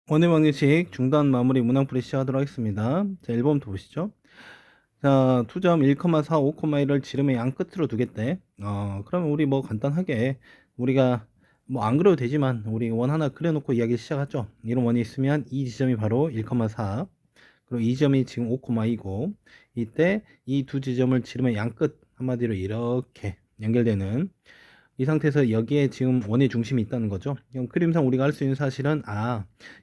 원의 방정식 중단 마무리 문항풀이 시작하도록 하겠습니다. 자, 1번부터 보시죠. 자, 투점 1,4, 5,1을 지름의 양 끝으로 두겠대. 그러면 우리 뭐 간단하게 우리가 뭐 안 그려도 되지만 우리 원 하나 그려놓고 이야기 시작하죠. 이런 원이 있으면 이 지점이 바로 1,4, 그리고 이 점이 지금 5,2고 이때 이 두 지점을 지름의 양 끝 한마디로 이렇게 연결되는 이 상태에서 여기에 지금 원의 중심이 있다는 거죠. 그럼 그림상 우리가 알 수 있는 사실은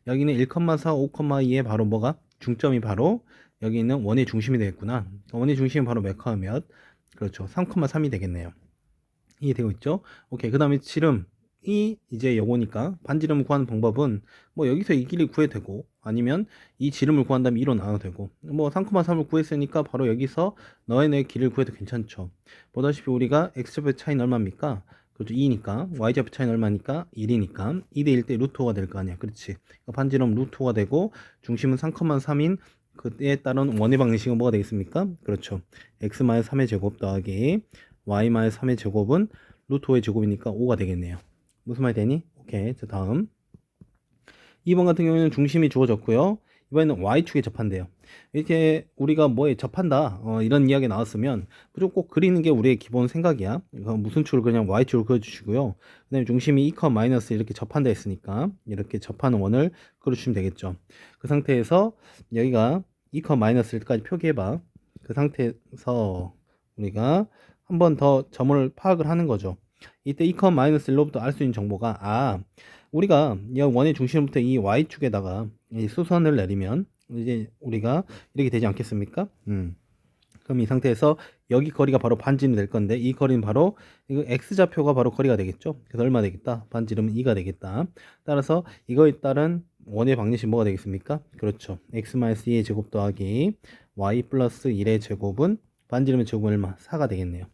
여기는 1,4, 5,2에 바로 뭐가 중점이 바로 여기 있는 원의 중심이 되겠구나. 원의 중심이 바로 몇 컴마 몇? 그렇죠. 3,3이 되겠네요. 이해되고 있죠? 오케이. 그 다음에 지름이 이제 요거니까 반지름을 구하는 방법은 뭐 여기서 이 길이 구해도 되고 아니면 이 지름을 구한 다음에 2로 나눠도 되고 뭐 3,3을 구했으니까 바로 여기서 너의 내 길을 구해도 괜찮죠. 보다시피 우리가 x좌표 차이는 얼마입니까? 그렇죠. 2니까 y좌표 차이는 얼마니까? 1이니까 2대 1 대 루트 5가 될 거 아니야. 그렇지. 반지름 루트 5가 되고 중심은 3,3인 그때에 따른 원의 방정식은 뭐가 되겠습니까? 그렇죠. x-3의 제곱 더하기 y-3의 제곱은 루트 5의 제곱이니까 5가 되겠네요. 무슨 말 되니? 오케이. 자, 다음 2번 같은 경우에는 중심이 주어졌고요. 이번에는 Y축에 접한대요. 이렇게 우리가 뭐에 접한다 이런 이야기 나왔으면 무조건 꼭 그리는 게 우리의 기본 생각이야. 무슨 축을 그냥 Y축을 그려주시고요. 그 다음에 중심이 2, 마이너스 이렇게 접한다 했으니까 이렇게 접하는 원을 그려주시면 되겠죠. 그 상태에서 여기가 2, 마이너스까지 표기해봐. 그 상태에서 우리가 한 번 더 점을 파악을 하는 거죠. 이때 2, 마이너스 1로부터 알 수 있는 정보가 우리가 이 원의 중심부터 이 y축에다가 이 수선을 내리면 이제 우리가 이렇게 되지 않겠습니까? 그럼 이 상태에서 여기 거리가 바로 반지름이 될 건데 이 거리는 바로 이거 x좌표가 바로 거리가 되겠죠. 그래서 얼마 되겠다? 반지름은 2가 되겠다. 따라서 이거에 따른 원의 방정식 뭐가 되겠습니까? 그렇죠. x-2의 제곱 더하기 y 플러스 1의 제곱은 반지름의 제곱은 얼마? 4가 되겠네요.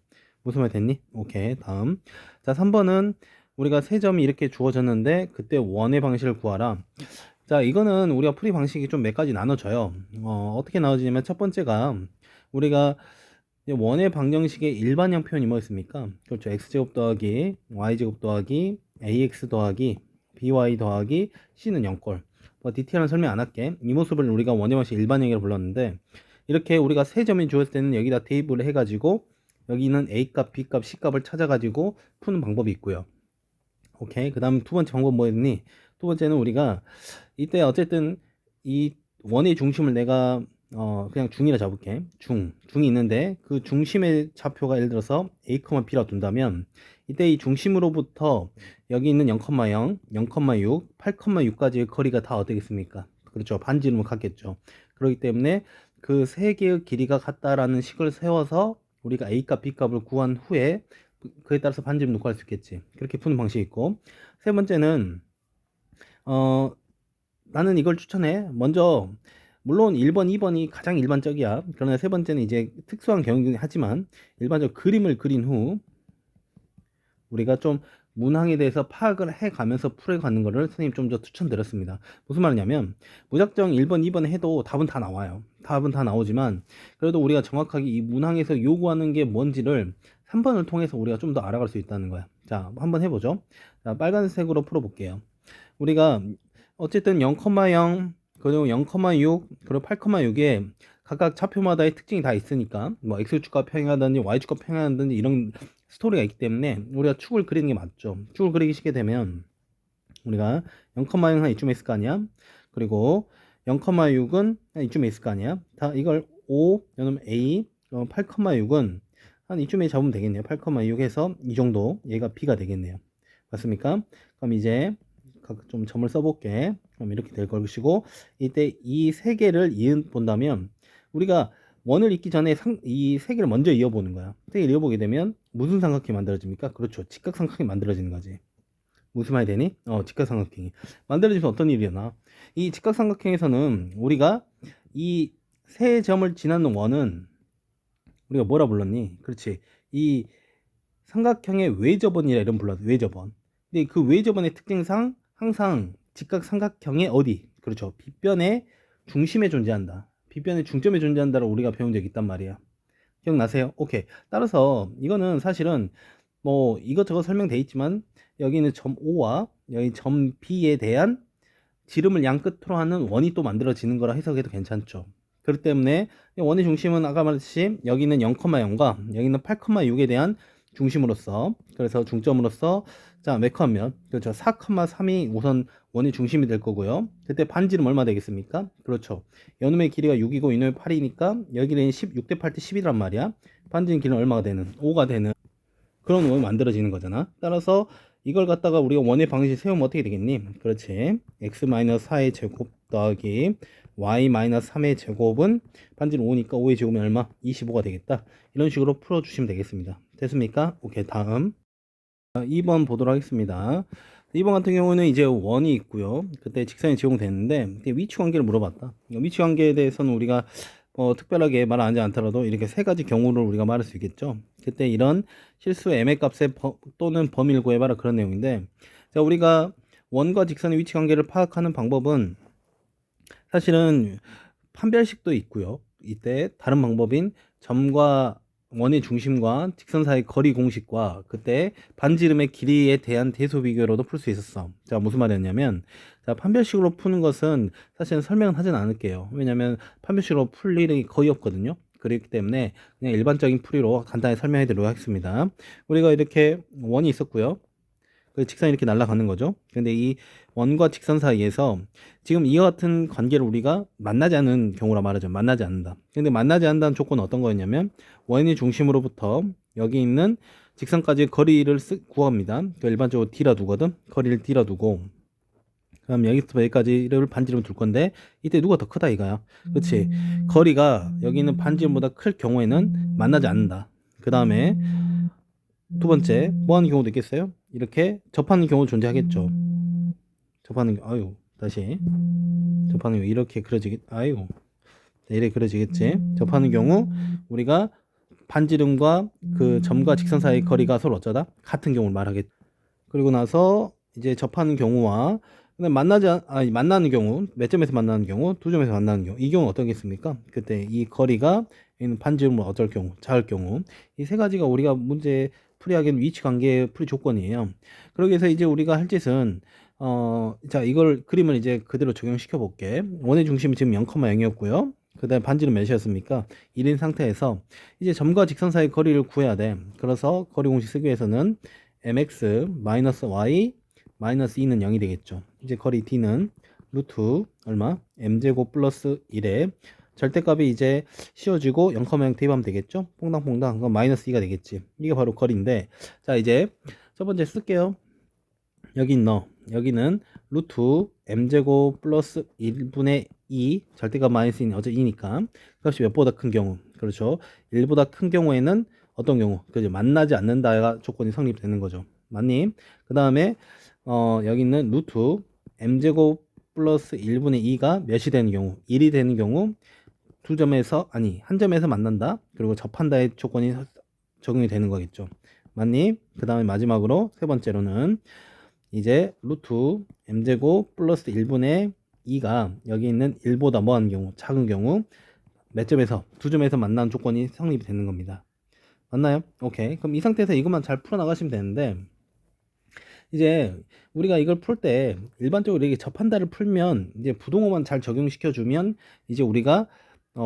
무슨 말 됐니? 오케이. 다음. 자, 3번은 우리가 세 점이 이렇게 주어졌는데 그때 원의 방식을 구하라. 자, 이거는 우리가 풀이 방식이 좀 몇 가지 나눠져요. 어떻게 나눠지냐면 첫 번째가 우리가 원의 방정식의 일반형 표현이 뭐였습니까? 그렇죠. x제곱 더하기 y제곱 더하기 ax 더하기 by 더하기 c는 0꼴. 뭐 디테일한 설명 안 할게. 이 모습을 우리가 원의 방식 일반형이라고 불렀는데 이렇게 우리가 세 점이 주어졌을 때는 여기다 대입을 해가지고 여기는 a값, b값, c값을 찾아가지고 푸는 방법이 있고요. 오케이. 그 다음 두 번째 방법 뭐였니? 두 번째는 우리가 이때 이 원의 중심을 내가 그냥 중이라 잡을게. 중이 있는데 그 중심의 좌표가 예를 들어서 a, b라 둔다면 이때 이 중심으로부터 여기 있는 0,0, 0,6, 8,6까지의 거리가 다 어떻겠습니까? 그렇죠. 반지름을 갖겠죠. 그렇기 때문에 그 세 개의 길이가 같다라는 식을 세워서 우리가 a 값, b 값을 구한 후에 그에 따라서 반지름 놓고 할 수 있겠지. 그렇게 푸는 방식이 있고 세 번째는 어 나는 이걸 추천해. 먼저 물론 1번, 2번이 가장 일반적이야. 그러나 세 번째는 이제 특수한 경우긴 하지만 일반적으로 그림을 그린 후 우리가 좀 문항에 대해서 파악을 해가면서 풀어가는 거를 선생님 좀 더 추천드렸습니다. 무슨 말이냐면 무작정 1번, 2번 해도 답은 다 나와요. 답은 다 나오지만 그래도 우리가 정확하게 이 문항에서 요구하는 게 뭔지를 3번을 통해서 우리가 좀 더 알아갈 수 있다는 거야. 자, 한번 해보죠. 자, 빨간색으로 풀어볼게요. 우리가 어쨌든 0,0 그리고 0,6 그리고 8,6에 각각 좌표마다의 특징이 다 있으니까 뭐 x축과 평행하든지 y축과 평행하든지 이런 스토리가 있기 때문에 우리가 축을 그리는 게 맞죠. 축을 그리기 쉽게 되면 우리가 0,0 한 이쯤에 있을 거 아니야. 그리고 0,6은 한 이쯤에 있을 거 아니야. 다 이걸 5 여러분 a 8,6은 한 이쯤에 잡으면 되겠네요. 8,6 해서 이 정도 얘가 b가 되겠네요. 맞습니까? 그럼 이제 좀 점을 써볼게. 그럼 이렇게 될 것이고 이때 이 세 개를 이어 본다면 우리가 원을 잇기 전에 이 세 개를 먼저 이어보는 거야. 세 개를 이어보게 되면 무슨 삼각형이 만들어집니까? 그렇죠. 직각삼각형이 만들어지는 거지. 무슨 말이 되니? 직각삼각형이 만들어지면 어떤 일이 일어나? 이 직각삼각형에서는 우리가 이 세 점을 지나는 원은 우리가 뭐라 불렀니? 그렇지. 이 삼각형의 외접원이라 이런 불렀어. 외접원. 근데 그 외접원의 특징상 항상 직각삼각형의 어디? 그렇죠. 빗변의 중심에 존재한다. 빗변의 중점에 존재한다고 우리가 배운 적이 있단 말이야. 기억나세요? 오케이. 따라서 이거는 사실은 뭐 이것저것 설명돼 있지만 여기는 점 O와 여기 점 B에 대한 지름을 양 끝으로 하는 원이 또 만들어지는 거라 해석해도 괜찮죠. 그렇기 때문에 원의 중심은 아까 말했듯이 여기는 0,0과 여기는 8,6에 대한 중심으로서, 그래서 중점으로서 자 몇 컷면 그렇죠 4,3이 우선 원의 중심이 될 거고요. 그때 반지름 얼마 되겠습니까? 그렇죠. 연음의 길이가 6이고 이놈의 8이니까 여기는 6 대 8 대 10이란 말이야. 반지름 길이는 얼마가 되는? 5가 되는 그런 원이 만들어지는 거잖아. 따라서 이걸 갖다가 우리가 원의 방식 세우면 어떻게 되겠니? 그렇지. x-4의 제곱 더하기 y-3의 제곱은 반지름 5니까 5의 제곱은 얼마? 25가 되겠다. 이런 식으로 풀어주시면 되겠습니다. 됐습니까? 오케이, 다음 2번 보도록 하겠습니다. 2번 같은 경우는 이제 원이 있고요. 그때 직선이 제공됐는데 위치 관계를 물어봤다. 위치 관계에 대해서는 우리가 특별하게 말 하지 않더라도 이렇게 세 가지 경우를 우리가 말할 수 있겠죠. 그때 이런 실수 m의 값의 또는 범위를 구해봐라 그런 내용인데, 자 우리가 원과 직선의 위치 관계를 파악하는 방법은 사실은 판별식도 있고요. 이때 다른 방법인 점과 원의 중심과 직선 사이 거리 공식과 그때 반지름의 길이에 대한 대소 비교로도 풀 수 있었어. 자, 무슨 말이었냐면, 자, 판별식으로 푸는 것은 사실은 설명은 하진 않을게요. 왜냐면 판별식으로 풀 일이 거의 없거든요. 그렇기 때문에 그냥 일반적인 풀이로 간단히 설명해 드리도록 하겠습니다. 우리가 이렇게 원이 있었고요. 그 직선이 이렇게 날아가는 거죠. 근데 이 원과 직선 사이에서 지금 이와 같은 관계를 우리가 만나지 않는 경우라 말하죠. 만나지 않는다. 근데 만나지 않는다는 조건은 어떤 거였냐면 원의 중심으로부터 여기 있는 직선까지 거리를 구합니다. 일반적으로 d라 두거든. 거리를 d라 두고 그럼 여기서부터 여기까지를 반지름 둘 건데 이때 누가 더 크다 이거야. 그렇지. 거리가 여기 있는 반지름보다 클 경우에는 만나지 않는다. 그 다음에 두 번째 뭐 하는 경우도 있겠어요? 이렇게 접하는 경우 존재하겠죠. 접하는 아유 다시 접하는 경우 이렇게 그려지겠 아유 이렇게 그려지겠지. 접하는 경우 우리가 반지름과 그 점과 직선 사이 거리가 서로 어쩌다 같은 경우를 말하겠. 그리고 나서 이제 접하는 경우와 근데 만나는 경우 몇 점에서 만나는 경우 두 점에서 만나는 경우 이 경우는 어떻겠습니까? 그때 이 거리가 있는 반지름은 어떨 경우 작을 경우 이 세 가지가 우리가 문제 풀이하기엔 위치 관계의 풀이 조건이에요. 그러기 위해서 이제 우리가 할 짓은 자 이걸 그림을 이제 그대로 적용시켜 볼게. 원의 중심이 지금 0,0이었고요. 그 다음에 반지름 몇이었습니까? 1인 상태에서 이제 점과 직선 사이 거리를 구해야 돼. 그래서 거리 공식 쓰기 위해서는 mx-y 마이너스 2는 0이 되겠죠. 이제 거리 d는 루트 얼마? m제곱 플러스 1에 절대값이 이제 씌워지고 0,0 대입하면 되겠죠. 퐁당퐁당 그럼 마이너스 2가 되겠지. 이게 바로 거리인데 자 이제 첫 번째 쓸게요. 여기는 루트 m제곱 플러스 1분의 2 절대값 마이너스 2는 어차피 2니까 값이 몇보다 큰 경우 그렇죠. 1보다 큰 경우에는 어떤 경우 그죠 만나지 않는다가 조건이 성립되는 거죠. 맞니? 그 다음에 여기 있는 루트 m제곱 플러스 1분의 2가 몇이 되는 경우 1이 되는 경우 한 점에서 만난다. 그리고 접한다의 조건이 적용이 되는 거겠죠. 맞니? 그 다음에 마지막으로 세 번째로는 이제 루트 m제곱 플러스 1분의 2가 여기 있는 1보다 뭐하는 경우 작은 경우 몇 점에서 두 점에서 만나는 조건이 성립이 되는 겁니다. 맞나요? 오케이. 그럼 이 상태에서 이것만 잘 풀어 나가시면 되는데 이제 우리가 이걸 풀 때 일반적으로 이렇게 접한다를 풀면 이제 부동어만 잘 적용시켜 주면 이제 우리가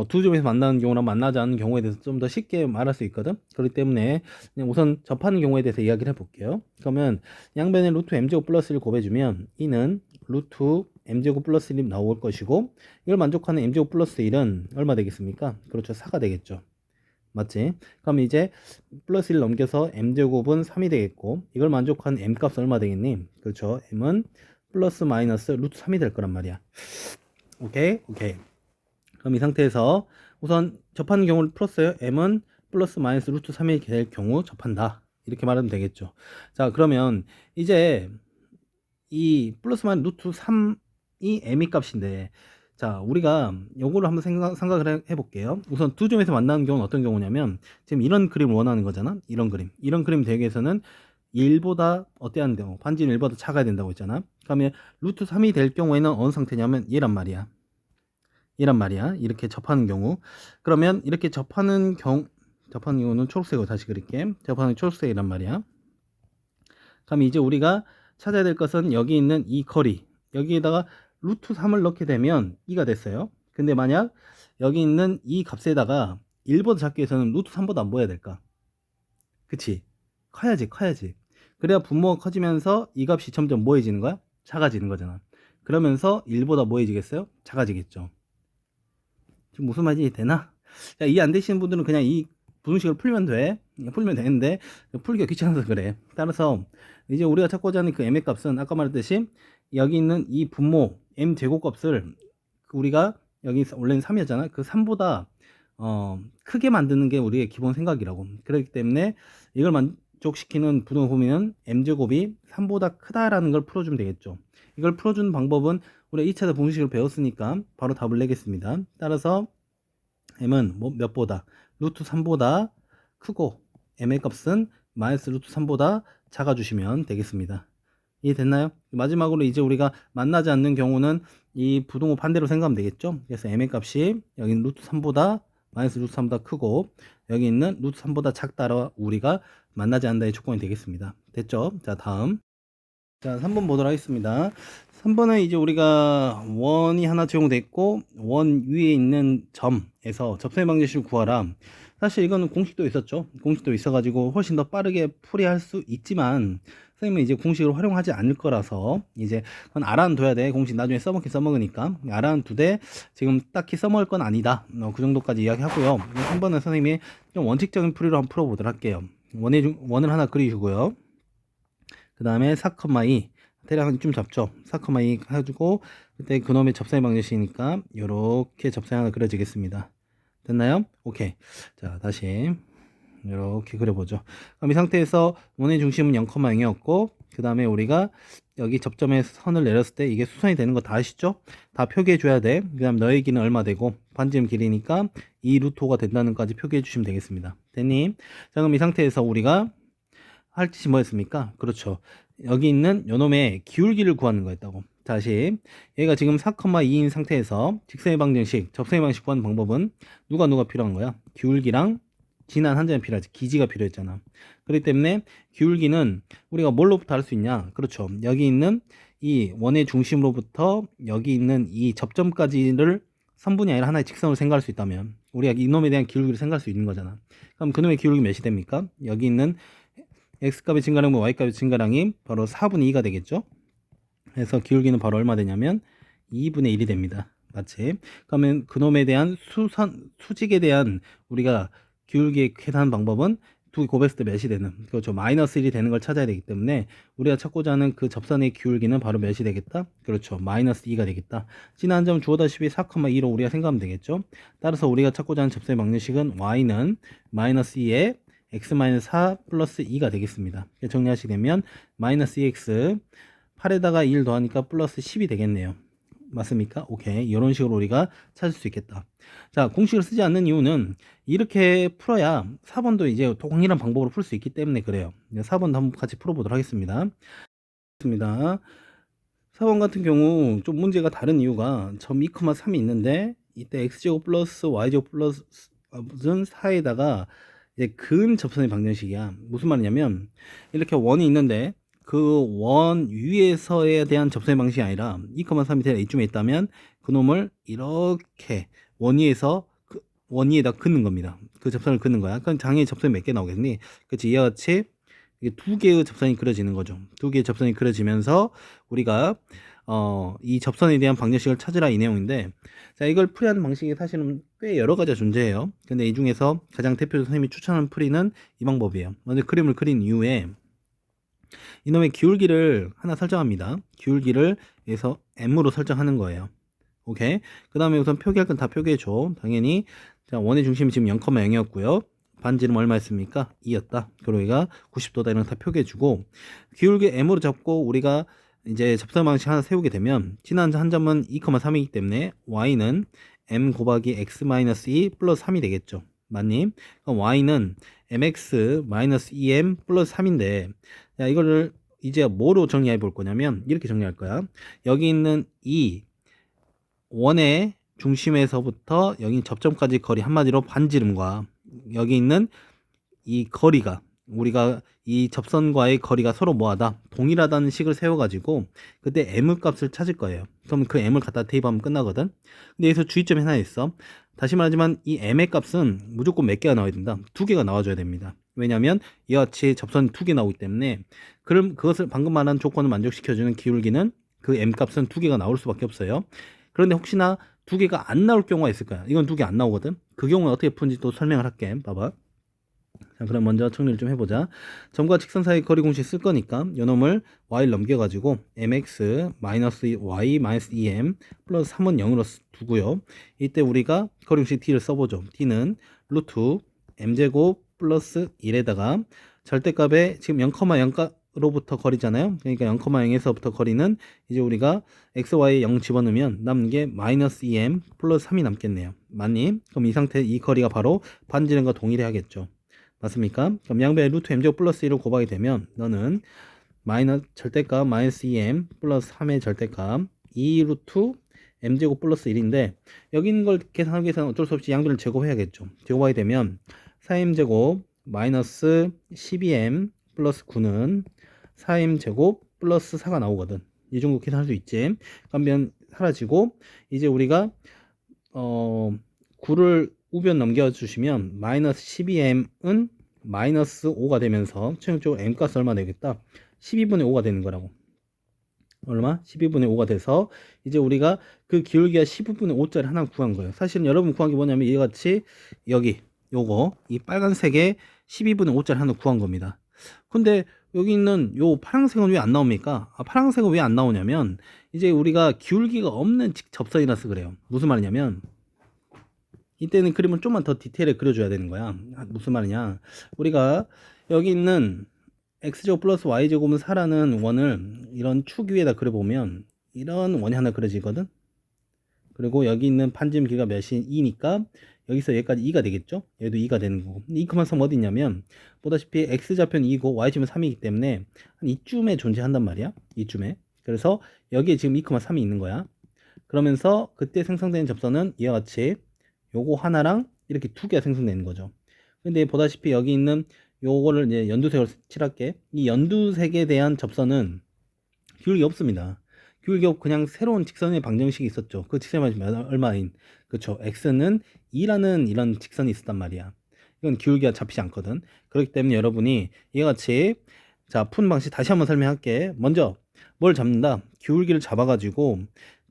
두 점에서 만나는 경우랑 만나지 않는 경우에 대해서 좀 더 쉽게 말할 수 있거든. 그렇기 때문에 그냥 우선 접하는 경우에 대해서 이야기를 해볼게요. 그러면 양변에 루트 m제곱 플러스 1 곱해주면 이는 루트 m제곱 플러스 1이 나올 것이고 이걸 만족하는 m제곱 플러스 1은 얼마 되겠습니까? 그렇죠. 4가 되겠죠. 맞지? 그럼 이제 플러스 1 넘겨서 m제곱은 3이 되겠고 이걸 만족하는 m값은 얼마 되겠니? 그렇죠. m은 플러스 마이너스 루트 3이 될 거란 말이야. 오케이? 그럼 이 상태에서 우선 접하는 경우를 풀었어요. m은 플러스 마이너스 루트 3이 될 경우 접한다. 이렇게 말하면 되겠죠. 자 그러면 이제 이 플러스 마이너스 루트 3이 m의 값인데 자 우리가 요거를 한번 생각을 해볼게요. 우선 두 점에서 만나는 경우는 어떤 경우냐면 지금 이런 그림을 원하는 거잖아. 이런 그림 되기 위해서는 1보다 어때야 한다고 반지름 1보다 작아야 된다고 했잖아. 그러면 루트 3이 될 경우에는 어느 상태냐면 얘란 말이야. 이렇게 접하는 경우 그러면 이렇게 접하는 경우는 초록색으로 다시 그릴게. 접하는 초록색이란 말이야. 그럼 이제 우리가 찾아야 될 것은 여기 있는 이 거리 여기에다가 루트 3을 넣게 되면 2가 됐어요. 근데 만약 여기 있는 이 값에다가 1보다 작기 위해서는 루트 3보다 뭐 해야 될까? 그치? 커야지. 그래야 분모가 커지면서 이 값이 점점 뭐해지는 거야? 작아지는 거잖아. 그러면서 1보다 뭐해지겠어요? 작아지겠죠. 지금 무슨 말인지 되나? 자, 이해 안 되시는 분들은 그냥 이 부등식을 풀면 돼. 풀면 되는데 풀기가 귀찮아서 그래. 따라서 이제 우리가 찾고자 하는 그 m의 값은 아까 말했듯이 여기 있는 이 분모 m 제곱값을 우리가 여기 원래는 3이었잖아. 그 3보다 크게 만드는 게 우리의 기본 생각이라고. 그렇기 때문에 이걸 만족시키는 부등호 범위는 m제곱이 3보다 크다라는 걸 풀어주면 되겠죠. 이걸 풀어주는 방법은 우리가 2차에서 분식을 배웠으니까 바로 답을 내겠습니다. 따라서 m은 뭐 몇보다? 루트 3보다 크고 m의 값은 마이너스 루트 3보다 작아주시면 되겠습니다. 이해됐나요? 마지막으로 이제 우리가 만나지 않는 경우는 이 부등호 반대로 생각하면 되겠죠? 그래서 m의 값이 여기는 루트 3보다 마이너스 루트 3보다 크고 여기 있는 루트 3보다 작다라 우리가 만나지 않는다의 조건이 되겠습니다. 됐죠? 자, 다음. 자, 3번 보도록 하겠습니다. 3번은 이제 우리가 원이 하나 제공됐고 원 위에 있는 점에서 접선의 방정식을 구하라. 사실 이거는 공식도 있었죠. 공식도 있어가지고 훨씬 더 빠르게 풀이할 수 있지만 선생님은 이제 공식을 활용하지 않을 거라서 이제 그건 알아둬야 돼. 공식 나중에 써먹긴 써먹으니까 알아두되 지금 딱히 써먹을 건 아니다. 그 정도까지 이야기하고요. 3번은 선생님이 좀 원칙적인 풀이로 한번 풀어보도록 할게요. 원을 하나 그리시고요. 그 다음에 4,2 대략 좀 잡죠. 4,2 해주고 그때 그놈의 접선의 방정식이니까 이렇게 접선이 하나 그려지겠습니다. 됐나요? 오케이. 자, 다시 이렇게 그려보죠. 그럼 이 상태에서 원의 중심은 0,0이었고 그 다음에 우리가 여기 접점에 선을 내렸을 때 이게 수선이 되는 거 다 아시죠? 다 표기해 줘야 돼. 그 다음 너의 길이는 얼마 되고 반지름 길이니까 2 루트 5가 된다는 것까지 표기해 주시면 되겠습니다. 됐니? 자, 그럼 이 상태에서 우리가 할 짓이 뭐였습니까? 그렇죠. 여기 있는 요놈의 기울기를 구하는 거였다고. 다시 얘가 지금 4,2인 상태에서 직선의 방정식, 접선의 방식 구하는 방법은 누가 필요한 거야? 기울기랑 진한 한 점이 필요하지. 기지가 필요했잖아. 그렇기 때문에 기울기는 우리가 뭘로부터 할 수 있냐? 그렇죠. 여기 있는 이 원의 중심으로부터 여기 있는 이 접점까지를 선분이 아니라 하나의 직선으로 생각할 수 있다면 우리가 이놈에 대한 기울기를 생각할 수 있는 거잖아. 그럼 그놈의 기울기 몇이 됩니까? 여기 있는 x값의 증가량과 y값의 증가량이 바로 4분의 2가 되겠죠. 그래서 기울기는 바로 얼마 되냐면 2분의 1이 됩니다. 맞지? 그러면 그놈에 대한 수직에 대한 우리가 기울기 계산 방법은 두 곱했을 때 몇이 되는, 그렇죠, 마이너스 1이 되는 걸 찾아야 되기 때문에 우리가 찾고자 하는 그 접선의 기울기는 바로 몇이 되겠다? 그렇죠, 마이너스 2가 되겠다. 지난 점 주어다시피 4,2로 우리가 생각하면 되겠죠. 따라서 우리가 찾고자 하는 접선의 방정식은 y는 마이너스 2에 x-4 플러스 2가 되겠습니다. 정리하시게 되면 마이너스 2x 8에다가 1 더하니까 플러스 10이 되겠네요. 맞습니까? 오케이. 이런 식으로 우리가 찾을 수 있겠다. 자, 공식을 쓰지 않는 이유는 이렇게 풀어야 4번도 이제 동일한 방법으로 풀 수 있기 때문에 그래요. 4번도 한번 같이 풀어보도록 하겠습니다. 4번 같은 경우 좀 문제가 다른 이유가 점 2,3이 있는데 이때 x제곱 플러스 y제곱 플러스 4에다가 이제 근 접선의 방정식이야. 무슨 말이냐면 이렇게 원이 있는데 그 원 위에서에 대한 접선의 방식이 아니라 2,3이 대략 이쯤에 있다면 그놈을 이렇게 원 위에서 원 위에다 긋는 겁니다. 그 접선을 긋는 거야. 그럼 당연히 접선이 몇 개 나오겠니? 그렇지. 이와 같이 두 개의 접선이 그려지는 거죠. 두 개의 접선이 그려지면서 우리가 이 접선에 대한 방정식을 찾으라 이 내용인데, 자, 이걸 풀이하는 방식이 사실은 꽤 여러 가지가 존재해요. 근데 이 중에서 가장 대표적으로 선생님이 추천하는 풀이는 이 방법이에요. 먼저 그림을 그린 이후에 이놈의 기울기를 하나 설정합니다. 기울기를 여기서 m으로 설정하는 거예요. 오케이. 그 다음에 우선 표기할 건 다 표기해줘. 당연히. 자, 원의 중심이 지금 0,0이었고요. 반지름 얼마였습니까? 2였다. 그리고 여기가 90도다. 이런 거 다 표기해주고, 기울기 m으로 잡고 우리가 이제 접선 방식 하나 세우게 되면 지난 한 점은 2,3이기 때문에 y는 m 곱하기 x-2 플러스 3이 되겠죠. 맞니? 그럼 y는 mx-2m 플러스 3인데, 자, 이거를 이제 뭐로 정리해 볼 거냐면 이렇게 정리할 거야. 여기 있는 이 원의 중심에서부터 여기 접점까지 거리, 한마디로 반지름과 여기 있는 이 거리가 우리가 이 접선과의 거리가 서로 뭐하다? 동일하다는 식을 세워가지고 그때 m의 값을 찾을 거예요. 그럼 그 m을 갖다 대입하면 끝나거든. 근데 여기서 주의점이 하나 있어. 다시 말하지만 이 m의 값은 무조건 몇 개가 나와야 된다? 두 개가 나와줘야 됩니다. 왜냐하면 이와 같이 접선이 두 개 나오기 때문에 그럼 그것을 방금 말한 조건을 만족시켜주는 기울기는 그 m 값은 두 개가 나올 수밖에 없어요. 그런데 혹시나 두 개가 안 나올 경우가 있을 거야. 이건 두 개 안 나오거든. 그 경우는 어떻게 푸는지 또 설명을 할게. 봐봐. 자, 그럼 먼저 정리를 좀 해보자. 점과 직선 사이 거리 공식 쓸 거니까 요놈을 y를 넘겨가지고 mx-y-2m 플러스 3은 0으로 두고요. 이때 우리가 거리 공식 d를 써보죠. d는 루트 m제곱 플러스 1에다가 절대값에 지금 0,0로부터 거리잖아요. 그러니까 0,0에서부터 거리는 이제 우리가 x, y 0 집어넣으면 남는 게 마이너스 2m 플러스 3이 남겠네요. 맞니? 그럼 이 상태 이 거리가 바로 반지름과 동일해야겠죠. 맞습니까? 그럼 양변에 루트 m제곱 플러스 1을 곱하게 되면 너는 마이너스 절대값 마이너스 2m 플러스 3의 절대값 2 루트 m제곱 플러스 1인데 여기 있는 걸 계산하기 위해서는 어쩔 수 없이 양변을 제곱해야겠죠. 제곱하게 되면 4m제곱 마이너스 12m 플러스 9는 4m제곱 플러스 4가 나오거든. 이 정도 계산할 수 있지. 그러면 사라지고 이제 우리가 9를 우변 넘겨주시면 마이너스 12m은 마이너스 5가 되면서 최종적으로 m값 얼마 되겠다? 12분의 5가 되는 거라고. 얼마? 12분의 5가 돼서 이제 우리가 그 기울기가 12분의 5짜리 하나 구한 거예요. 사실은 여러분 구한 게 뭐냐면 이와 같이 여기 요거 이 빨간색에 12분의 5짜리 하나 구한 겁니다. 근데 여기 있는 요 파란색은 왜 안 나옵니까? 파란색은 왜 안 나오냐면 이제 우리가 기울기가 없는 접선이라서 그래요. 무슨 말이냐면 이때는 그림을 좀만 더 디테일하게 그려줘야 되는 거야. 무슨 말이냐? 우리가 여기 있는 x제곱 플러스 y제곱은 4라는 원을 이런 축 위에다 그려보면 이런 원이 하나 그려지거든. 그리고 여기 있는 판지름 길이가 몇이 2니까 여기서 여기까지 2가 되겠죠. 얘도 2가 되는 거고. 2,3 어디 있냐면 보다시피 x좌표는 2고 y좌표는 3이기 때문에 한 이쯤에 존재한단 말이야. 이쯤에. 그래서 여기에 지금 2,3이 있는 거야. 그러면서 그때 생성되는 접선은 이와 같이 요거 하나랑 이렇게 두 개가 생성되는 거죠. 근데 보다시피 여기 있는 요거를 이제 연두색으로 칠할게. 이 연두색에 대한 접선은 기울기 없습니다. 기울기 없고 그냥 새로운 직선의 방정식이 있었죠. 그 직선이 얼마인? 그쵸. x는 2라는 이런 직선이 있었단 말이야. 이건 기울기가 잡히지 않거든. 그렇기 때문에 여러분이 이와 같이 자, 푸는 방식 다시 한번 설명할게. 먼저 뭘 잡는다? 기울기를 잡아가지고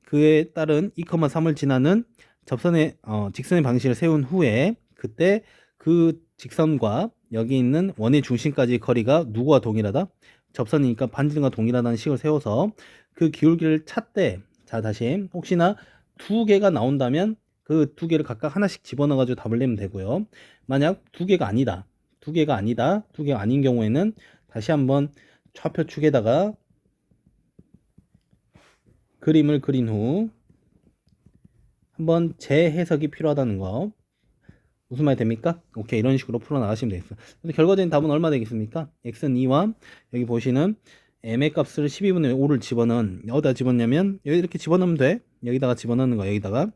그에 따른 2,3을 지나는 접선의 직선의 방식을 세운 후에 그때 그 직선과 여기 있는 원의 중심까지 거리가 누구와 동일하다? 접선이니까 반지름과 동일하다는 식을 세워서 그 기울기를 찾되 자 다시 혹시나 두 개가 나온다면 그 두 개를 각각 하나씩 집어넣어 가지고 답을 내면 되고요. 만약 두 개가 아니다. 두 개가 아닌 경우에는 다시 한번 좌표 축에다가 그림을 그린 후 한번 재해석이 필요하다는 거. 무슨 말이 됩니까? 오케이, 이런 식으로 풀어나가시면 되겠어. 근데 결과적인 답은 얼마 되겠습니까? x는 2와 여기 보시는 m의 값을 12분의 5를 집어넣은 어디다 집어넣냐면 여기 이렇게 집어넣으면 돼. 여기다가 집어넣는 거 여기다가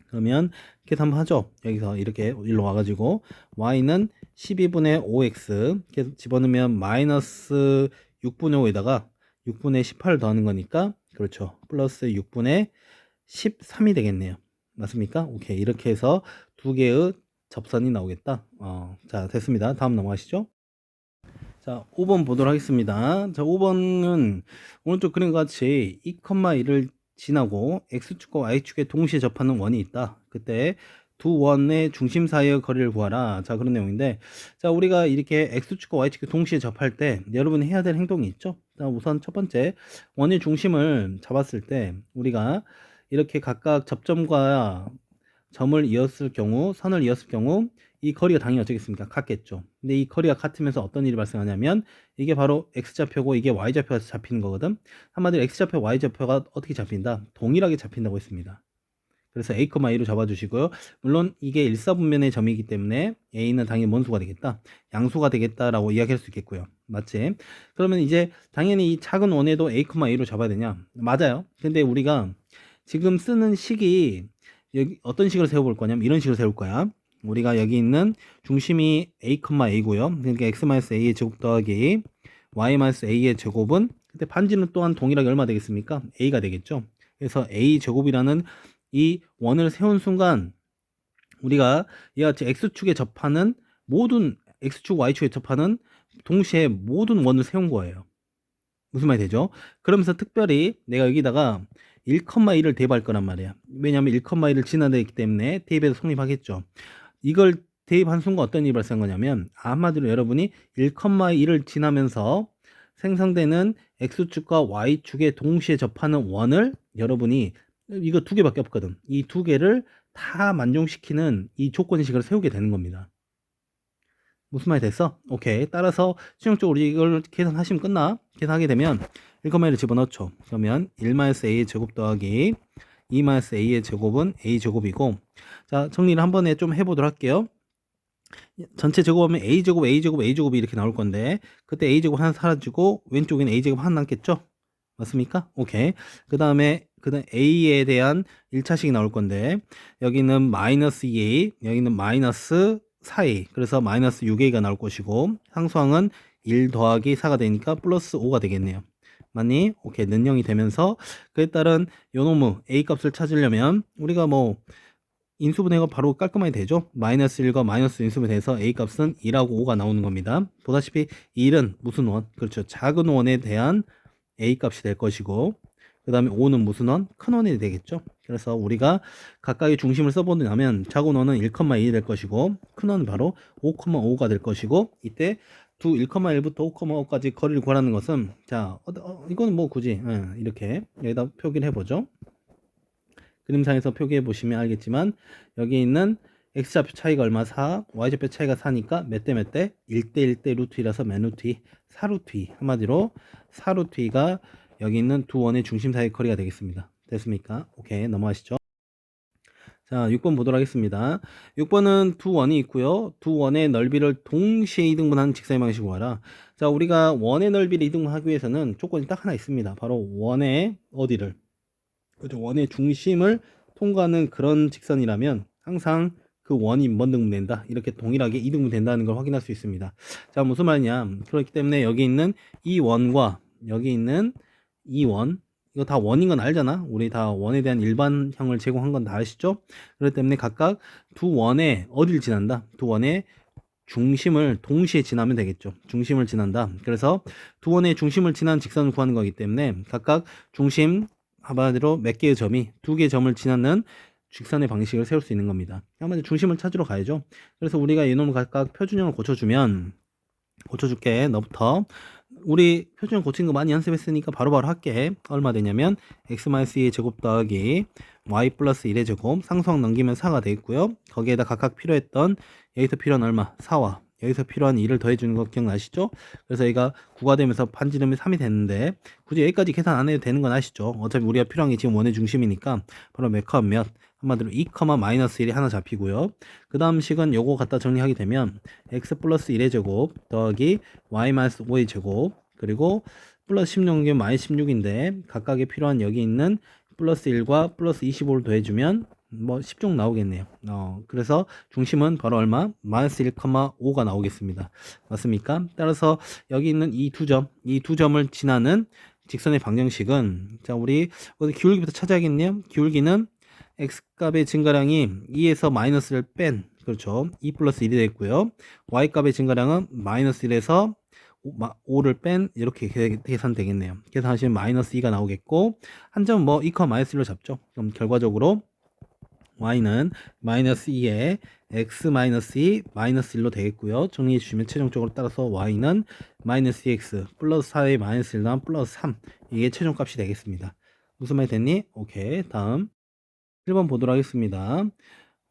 그러면 이렇게 한번 하죠. 여기서 이렇게 일로 와가지고 y는 12분의 5x 이렇게 집어넣으면 마이너스 6분의 5에다가 6분의 18을 더하는 거니까 그렇죠. 플러스 6분의 13이 되겠네요. 맞습니까? 오케이, 이렇게 해서 두 개의 접선이 나오겠다. 자, 됐습니다. 다음 넘어가시죠. 자, 5번 보도록 하겠습니다. 자, 5번은 오른쪽 그림과 같이 2,1을 지나고 x축과 y축에 동시에 접하는 원이 있다. 그때 두 원의 중심 사이의 거리를 구하라. 자, 그런 내용인데, 자, 우리가 이렇게 x축과 y축에 동시에 접할 때 여러분이 해야 될 행동이 있죠. 자, 우선 첫 번째 원의 중심을 잡았을 때 우리가 이렇게 각각 접점과 점을 이었을 경우, 선을 이었을 경우 이 거리가 당연히 어떻겠습니까? 같겠죠. 근데 이 거리가 같으면서 어떤 일이 발생하냐면 이게 바로 x좌표고 이게 y좌표가 잡히는 거거든. 한마디로 x좌표, y좌표가 어떻게 잡힌다? 동일하게 잡힌다고 했습니다. 그래서 a, a로 잡아주시고요. 물론 이게 일사분면의 점이기 때문에 a는 당연히 뭔 수가 되겠다? 양수가 되겠다라고 이야기할 수 있겠고요. 맞지? 그러면 이제 당연히 이 작은 원에도 a, a로 잡아야 되냐? 맞아요. 근데 우리가 지금 쓰는 식이 여기 어떤 식으로 세워볼 거냐면 이런 식으로 세울 거야. 우리가 여기 있는 중심이 a,a고요. 그러니까 x-a의 제곱 더하기 y-a의 제곱은 그때 반지는 또한 동일하게 얼마 되겠습니까? a가 되겠죠. 그래서 a 제곱이라는 이 원을 세운 순간 우리가 이와 같이 x축에 접하는 모든 x축, y축에 접하는 동시에 모든 원을 세운 거예요. 무슨 말이 되죠? 그러면서 특별히 내가 여기다가 1,1을 대입할 거란 말이야. 왜냐하면 1,1을 지나되기 때문에 대입해서 성립하겠죠. 이걸 대입한 순간 어떤 일이 발생한 거냐면 한마디로 여러분이 1,1을 지나면서 생성되는 x축과 y축에 동시에 접하는 원을 여러분이 이거 두 개밖에 없거든. 이 두 개를 다 만족시키는 이 조건식을 세우게 되는 겁니다. 무슨 말이 됐어? 오케이. 따라서 수용적으로 이걸 계산하시면 끝나. 계산하게 되면 1,1을 집어넣죠. 그러면 1-a의 제곱 더하기 2-a의 제곱은 a 제곱이고, 자, 정리를 한 번에 좀 해보도록 할게요. 전체 제곱하면 a제곱, a제곱, a제곱이 이렇게 나올 건데, 그때 a제곱 하나 사라지고, 왼쪽에는 a제곱 하나 남겠죠? 맞습니까? 오케이. 그 다음에 a에 대한 1차식이 나올 건데, 여기는 마이너스 2a, 여기는 마이너스 4a. 그래서 마이너스 6a가 나올 것이고, 상수항은 1 더하기 4가 되니까 플러스 5가 되겠네요. 맞니? 오케이. 는 0이 되면서, 그에 따른 요놈의 a 값을 찾으려면, 우리가 뭐, 인수분해가 바로 깔끔하게 되죠. 마이너스 1과 마이너스 인수분해해서 a 값은 2하고 5가 나오는 겁니다. 보다시피 1은 무슨 원? 그렇죠. 작은 원에 대한 a 값이 될 것이고, 그 다음에 5는 무슨 원? 큰 원이 되겠죠. 그래서 우리가 각각의 중심을 써보자면 작은 원은 1,2이 될 것이고, 큰 원은 바로 5,5가 될 것이고, 이때 두 1,1부터 5,5까지 거리를 구하라는 것은, 자, 이거는 뭐 굳이 이렇게 여기다 표기를 해보죠. 그림상에서 표기해 보시면 알겠지만 여기 있는 x좌표 차이가 얼마? 4, y좌표 차이가 4니까 몇 대 몇 대? 1대 1대 루트 2라서 몇 루트 2? 4 루트 2. 한마디로 4 루트 2가 여기 있는 두 원의 중심 사이의 거리가 되겠습니다. 됐습니까? 오케이, 넘어가시죠. 자, 6번 보도록 하겠습니다. 6번은 두 원이 있고요. 두 원의 넓이를 동시에 이등분하는 직사의 방식으로 구하라. 자, 우리가 원의 넓이를 이등분하기 위해서는 조건이 딱 하나 있습니다. 바로 원의 어디를? 그죠? 원의 중심을 통과하는 그런 직선이라면 항상 그 원이 뭔 등분 된다. 이렇게 동일하게 이등분 된다는 걸 확인할 수 있습니다. 자, 무슨 말이냐? 그렇기 때문에 여기 있는 이 원과 여기 있는 이 원, 이거 다 원인 건 알잖아. 우리 다 원에 대한 일반형을 제공한 건 다 아시죠? 그렇기 때문에 각각 두 원에 어디를 지난다? 두 원의 중심을 동시에 지나면 되겠죠. 중심을 지난다. 그래서 두 원의 중심을 지난 직선을 구하는 거기 때문에 각각 중심 한마디로 몇 개의 점이 두 개의 점을 지나는 직선의 방식을 세울 수 있는 겁니다. 한마디로 중심을 찾으러 가야죠. 그래서 우리가 이놈을 각각 표준형을 고쳐주면 고쳐줄게. 너부터 우리 표준형 고친 거 많이 연습했으니까 바로바로 할게. 얼마 되냐면 x-2의 제곱 더하기 y 플러스 1의 제곱 상수항 넘기면 4가 되겠고요. 거기에다 각각 필요했던 여기서 필요한 얼마? 4와 여기서 필요한 2를 더해주는 거 기억나시죠? 그래서 얘가 9가 되면서 반지름이 3이 됐는데 굳이 여기까지 계산 안 해도 되는 건 아시죠? 어차피 우리가 필요한 게 지금 원의 중심이니까 바로 몇, 몇 한마디로 2, 마이너스 1이 하나 잡히고요. 그 다음 식은 요거 갖다 정리하게 되면 x 플러스 1의 제곱 더하기 y 마이너스 5의 제곱 그리고 플러스 16이면 마이너스 16인데 각각에 필요한 여기 있는 플러스 1과 플러스 25를 더해주면 뭐 10종 나오겠네요. 그래서 중심은 바로 얼마? 마이너스 1,5가 나오겠습니다. 맞습니까? 따라서 여기 있는 이 두 점을 지나는 직선의 방정식은 자 우리 기울기부터 찾아야겠네요. 기울기는 x값의 증가량이 2에서 마이너스를 뺀 그렇죠. 2 플러스 1이 됐고요. y값의 증가량은 마이너스 1에서 5를 뺀 이렇게 계산되겠네요. 계산하시면 마이너스 2가 나오겠고 한 점은 뭐 2, 마이너스 1로 잡죠. 그럼 결과적으로 y는 마이너스 2에 x 마이너스 2 마이너스 1로 되겠고요. 정리해 주시면 최종적으로 따라서 y는 마이너스 2x 플러스 4의 마이너스 1 다음 플러스 3 이게 최종값이 되겠습니다. 무슨 말이 됐니? 오케이. 다음 1번 보도록 하겠습니다.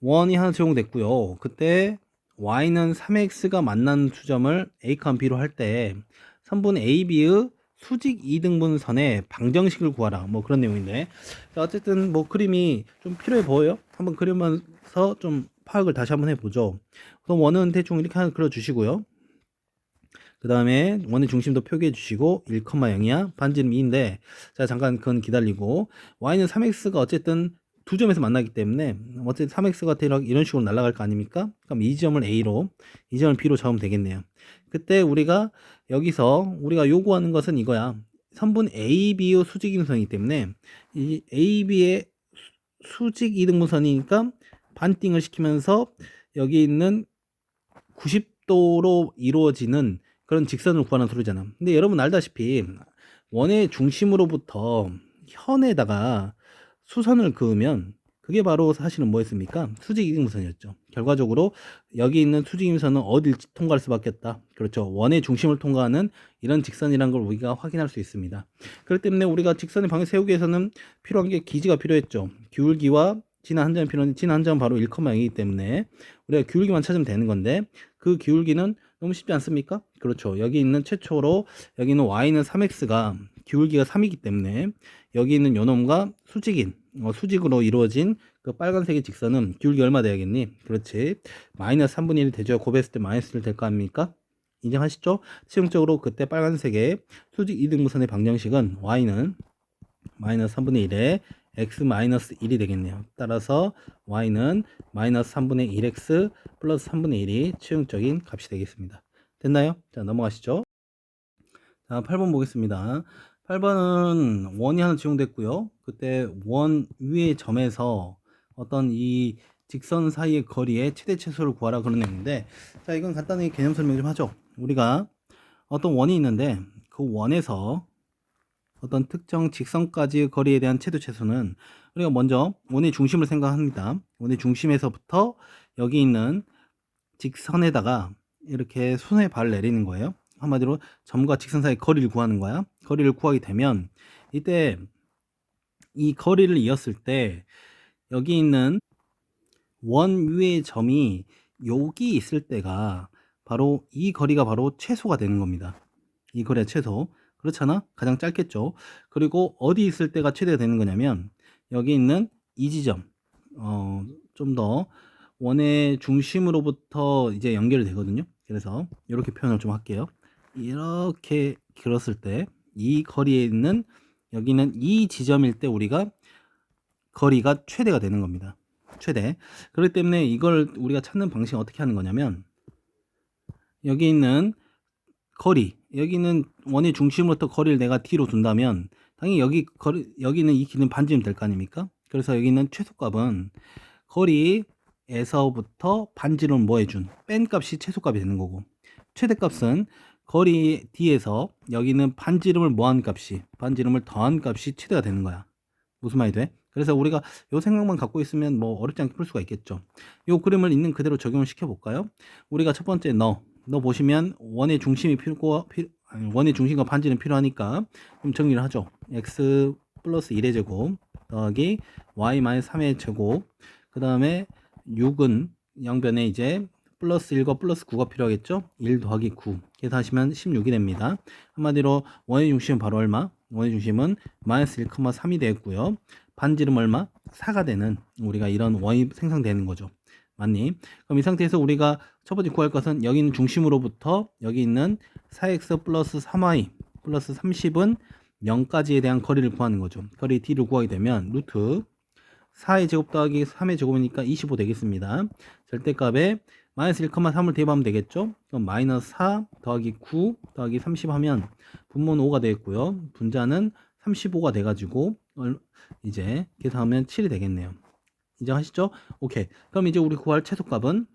원이 하나 제공됐고요. 그때 y는 3x가 만나는 투점을 a, b로 할 때 선분 a, b의 수직 2등분선의 방정식을 구하라. 뭐 그런 내용인데 자, 어쨌든 뭐 그림이 좀 필요해 보여요. 한번 그리면서 좀 파악을 다시 한번 해보죠. 그럼 원은 대충 이렇게 하나 그려주시고요. 그 다음에 원의 중심도 표기해 주시고 1,0이야 반지름 2인데 자 잠깐 그건 기다리고 y는 3x가 어쨌든 두 점에서 만나기 때문에 어쨌든 3x가 대략 이런 식으로 날아갈 거 아닙니까? 그럼 이 점을 A로, 이 점을 B로 잡으면 되겠네요. 그때 우리가 여기서 우리가 요구하는 것은 이거야. 선분 AB의 수직 이등분선이기 때문에 이 AB의 수직 이등분선이니까 반띵을 시키면서 여기 있는 90도로 이루어지는 그런 직선을 구하는 소리잖아. 근데 여러분 알다시피 원의 중심으로부터 현에다가 수선을 그으면 그게 바로 사실은 뭐였습니까? 수직 이등분선이었죠. 결과적으로 여기 있는 수직 이등분선은 어딜 통과할 수밖에 없다. 그렇죠. 원의 중심을 통과하는 이런 직선이라는 걸 우리가 확인할 수 있습니다. 그렇기 때문에 우리가 직선의 방향 세우기 위해서는 필요한 게 기지가 필요했죠. 기울기와 지난 한 점이 필요한데 지난 한 점은 바로 1,0이기 때문에 우리가 기울기만 찾으면 되는 건데 그 기울기는 너무 쉽지 않습니까? 그렇죠. 여기 있는 최초로 여기 있는 y는 3x가 기울기가 3이기 때문에 여기 있는 요놈과 수직인 수직으로 이루어진 그 빨간색의 직선은 기울기 얼마 돼야겠니? 그렇지. 마이너스 3분의 1이 되죠. 곱했을 때 마이너스 1 될 거 아닙니까? 인정하시죠? 실용적으로 그때 빨간색의 수직 이등분선의 방정식은 y는 마이너스 3분의 1에 x 마이너스 1이 되겠네요. 따라서 y는 마이너스 3분의 1x 플러스 3분의 1이 최종적인 값이 되겠습니다. 됐나요? 자, 넘어가시죠. 자, 8번 보겠습니다. 8번은 원이 하나 지용됐고요. 그때 원 위의 점에서 어떤 이 직선 사이의 거리의 최대 최소를 구하라 그런 내용인데, 자, 이건 간단히 개념 설명 좀 하죠. 우리가 어떤 원이 있는데 그 원에서 어떤 특정 직선까지의 거리에 대한 최대 최소는 우리가 먼저 원의 중심을 생각합니다. 원의 중심에서부터 여기 있는 직선에다가 이렇게 순회 발을 내리는 거예요. 한마디로 점과 직선 사이 거리를 구하는 거야. 거리를 구하게 되면 이때 이 거리를 이었을 때 여기 있는 원 위의 점이 여기 있을 때가 바로 이 거리가 바로 최소가 되는 겁니다. 이 거리가 최소. 그렇잖아? 가장 짧겠죠. 그리고 어디 있을 때가 최대가 되는 거냐면 여기 있는 이 지점 좀 더 원의 중심으로부터 이제 연결이 되거든요. 그래서 이렇게 표현을 좀 할게요. 이렇게 길었을 때 이 거리에 있는 여기는 이 지점일 때 우리가 거리가 최대가 되는 겁니다. 최대. 그렇기 때문에 이걸 우리가 찾는 방식은 어떻게 하는 거냐면 여기 있는 거리, 여기는 원의 중심으로부터 거리를 내가 D로 둔다면 당연히 여기는 이 길은 반지름 될 거 아닙니까? 그래서 여기 있는 최소값은 거리에서부터 반지름 뭐 해준 뺀 값이 최소값이 되는 거고, 최대값은 거리 D에서 여기는 반지름을 뭐한 값이 반지름을 더한 값이 최대가 되는 거야. 무슨 말이 돼? 그래서 우리가 요 생각만 갖고 있으면 뭐 어렵지 않게 풀 수가 있겠죠. 요 그림을 있는 그대로 적용을 시켜 볼까요? 우리가 첫 번째 너 보시면 원의 중심이 원의 중심과 반지름 필요하니까 좀 정리를 하죠. x 플러스 1의 제곱 더하기 y 마이너스 3의 제곱, 그 다음에 6은 양변에 이제 플러스 1과 플러스 9가 필요하겠죠. 1 더하기 9 계산하시면 16이 됩니다. 한마디로 원의 중심은 바로 얼마? 원의 중심은 마이너스 1,3이 되겠고요. 반지름 얼마? 4가 되는 우리가 이런 원이 생성되는 거죠. 맞니? 그럼 이 상태에서 우리가 첫 번째 구할 것은 여기 있는 중심으로부터 여기 있는 4x 플러스 3y 플러스 30은 0까지에 대한 거리를 구하는 거죠. 거리 d를 구하게 되면 루트 4의 제곱 더하기 3의 제곱이니까 25 되겠습니다. 절대값에 마이너스 1,3을 대입하면 되겠죠. 그럼 마이너스 4 더하기 9 더하기 30 하면 분모는 5가 되겠고요. 분자는 35가 돼가지고 이제 계산하면 7이 되겠네요. 인정하시죠? 오케이. 그럼 이제 우리 구할 최소값은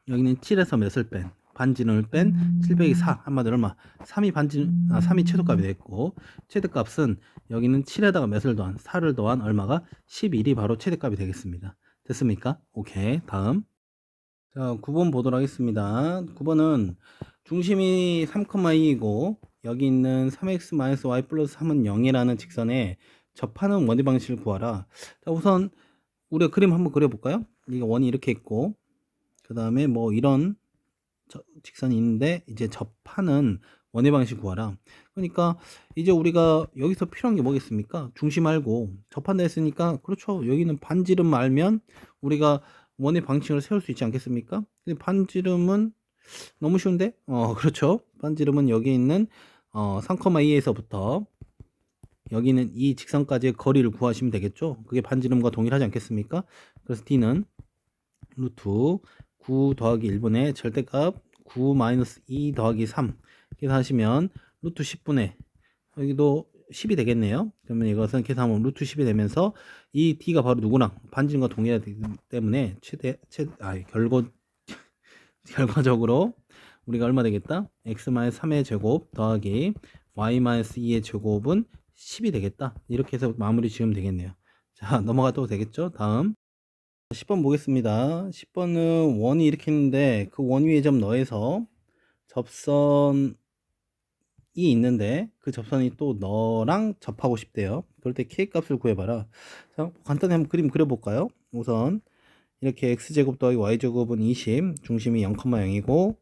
여기는 7에서 몇을 뺀 반지름을 뺀 7 빼기 4 한마디로 얼마? 3이 최소값이 됐고, 최대값은 여기는 7에다가 몇을 더한 4를 더한 얼마가 11이 바로 최대값이 되겠습니다. 됐습니까? 오케이. 다음. 자, 9번 보도록 하겠습니다. 9번은 중심이 3,2이고 여기 있는 3x-y 플러스 3은 0이라는 직선에 접하는 원의 방식을 구하라. 자, 우선 우리가 그림 한번 그려볼까요? 이게 원이 이렇게 있고 그 다음에 뭐 이런 직선이 있는데 이제 접하는 원의 방식 구하라. 그러니까 이제 우리가 여기서 필요한 게 뭐겠습니까? 중심 알고 접한다 했으니까 그렇죠. 여기는 반지름 알면 우리가 원의 방식을 세울 수 있지 않겠습니까? 근데 반지름은 너무 쉬운데? 그렇죠. 반지름은 여기 있는 3,2에서부터 여기는 이 직선까지의 거리를 구하시면 되겠죠. 그게 반지름과 동일하지 않겠습니까? 그래서 D는 루트 9 더하기 1분의 절대값 9 마이너스 2 더하기 3 계산하시면 루트 10분의 여기도 10이 되겠네요. 그러면 이것은 계산하면 루트 10이 되면서 이 D가 바로 누구랑 반지름과 동일하기 때문에 결과적으로 우리가 얼마 되겠다? x-3의 제곱 더하기 y-2의 제곱은 10이 되겠다. 이렇게 해서 마무리 지으면 되겠네요. 자, 넘어가도 되겠죠? 다음 10번 보겠습니다. 10번은 원이 이렇게 있는데 그 원 위에 점 넣어서 접선이 있는데 그 접선이 또 너랑 접하고 싶대요. 그럴 때 k 값을 구해봐라. 자, 간단히 한번 그림 그려볼까요? 우선 이렇게 x제곱 더하기 y제곱은 20, 중심이 0,0이고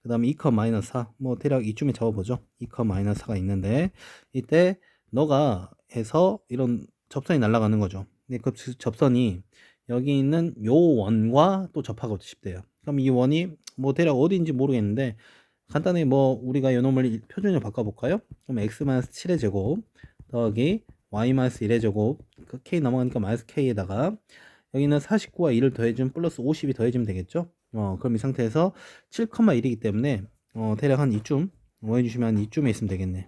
그 다음에 2, 마이너스 4, 뭐 대략 이쯤에 잡아보죠. 2, 마이너스 4가 있는데 이때 너가 해서 이런 접선이 날아가는 거죠. 근데 그 접선이 여기 있는 요 원과 또 접하고 싶대요. 그럼 이 원이 뭐 대략 어디인지 모르겠는데 간단히 뭐 우리가 요 놈을 표준으로 바꿔볼까요? 그럼 x-7의 제곱 더하기 y-1의 제곱 그 k 넘어가니까 마이너스 k에다가 여기는 49와 2를 더해주면 플러스 50이 더해지면 되겠죠? 그럼 이 상태에서 7,1이기 때문에 대략 한 이쯤 해주시면 이쯤에 있으면 되겠네.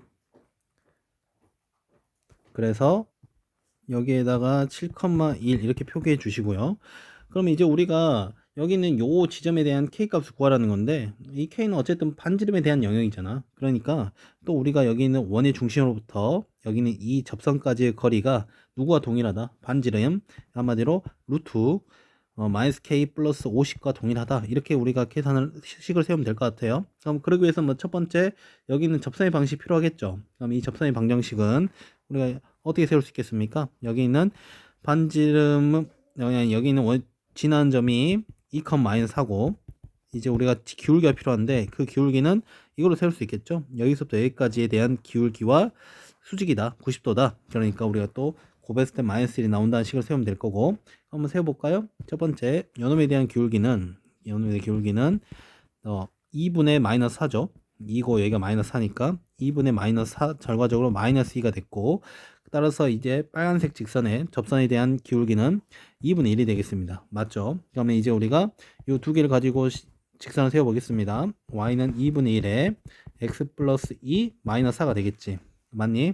그래서 여기에다가 7,1 이렇게 표기해 주시고요. 그럼 이제 우리가 여기는 요 지점에 대한 k 값을 구하라는 건데 이 k는 어쨌든 반지름에 대한 영역이잖아. 그러니까 또 우리가 여기 있는 원의 중심으로부터 여기는 이 접선까지의 거리가 누구와 동일하다? 반지름 한마디로 루트 마이너스 k 플러스 50과 동일하다. 이렇게 우리가 계산을 식을 세우면 될 것 같아요. 그럼 그러기 위해서 뭐 첫 번째 여기 있는 접선의 방식이 필요하겠죠. 그럼 이 접선의 방정식은 우리가 어떻게 세울 수 있겠습니까? 여기 있는 반지름은 여기 있는 지나는 점이 2, 마이너스 4고 이제 우리가 기울기가 필요한데 그 기울기는 이걸로 세울 수 있겠죠. 여기서부터 여기까지에 대한 기울기와 수직이다. 90도다. 그러니까 우리가 또 곱했을 때 마이너스 1이 나온다는 식을 세우면 될 거고 한번 세워볼까요? 첫 번째 요놈에 대한 기울기는 2분의 마이너스 4죠. 2고 여기가 마이너스 4니까 2분의 마이너스 4 결과적으로 마이너스 2가 됐고 따라서 이제 빨간색 직선의 접선에 대한 기울기는 2분의 1이 되겠습니다. 맞죠? 그러면 이제 우리가 이 두 개를 가지고 직선을 세워보겠습니다. y는 2분의 1에 x 플러스 2 마이너스 4가 되겠지. 맞니?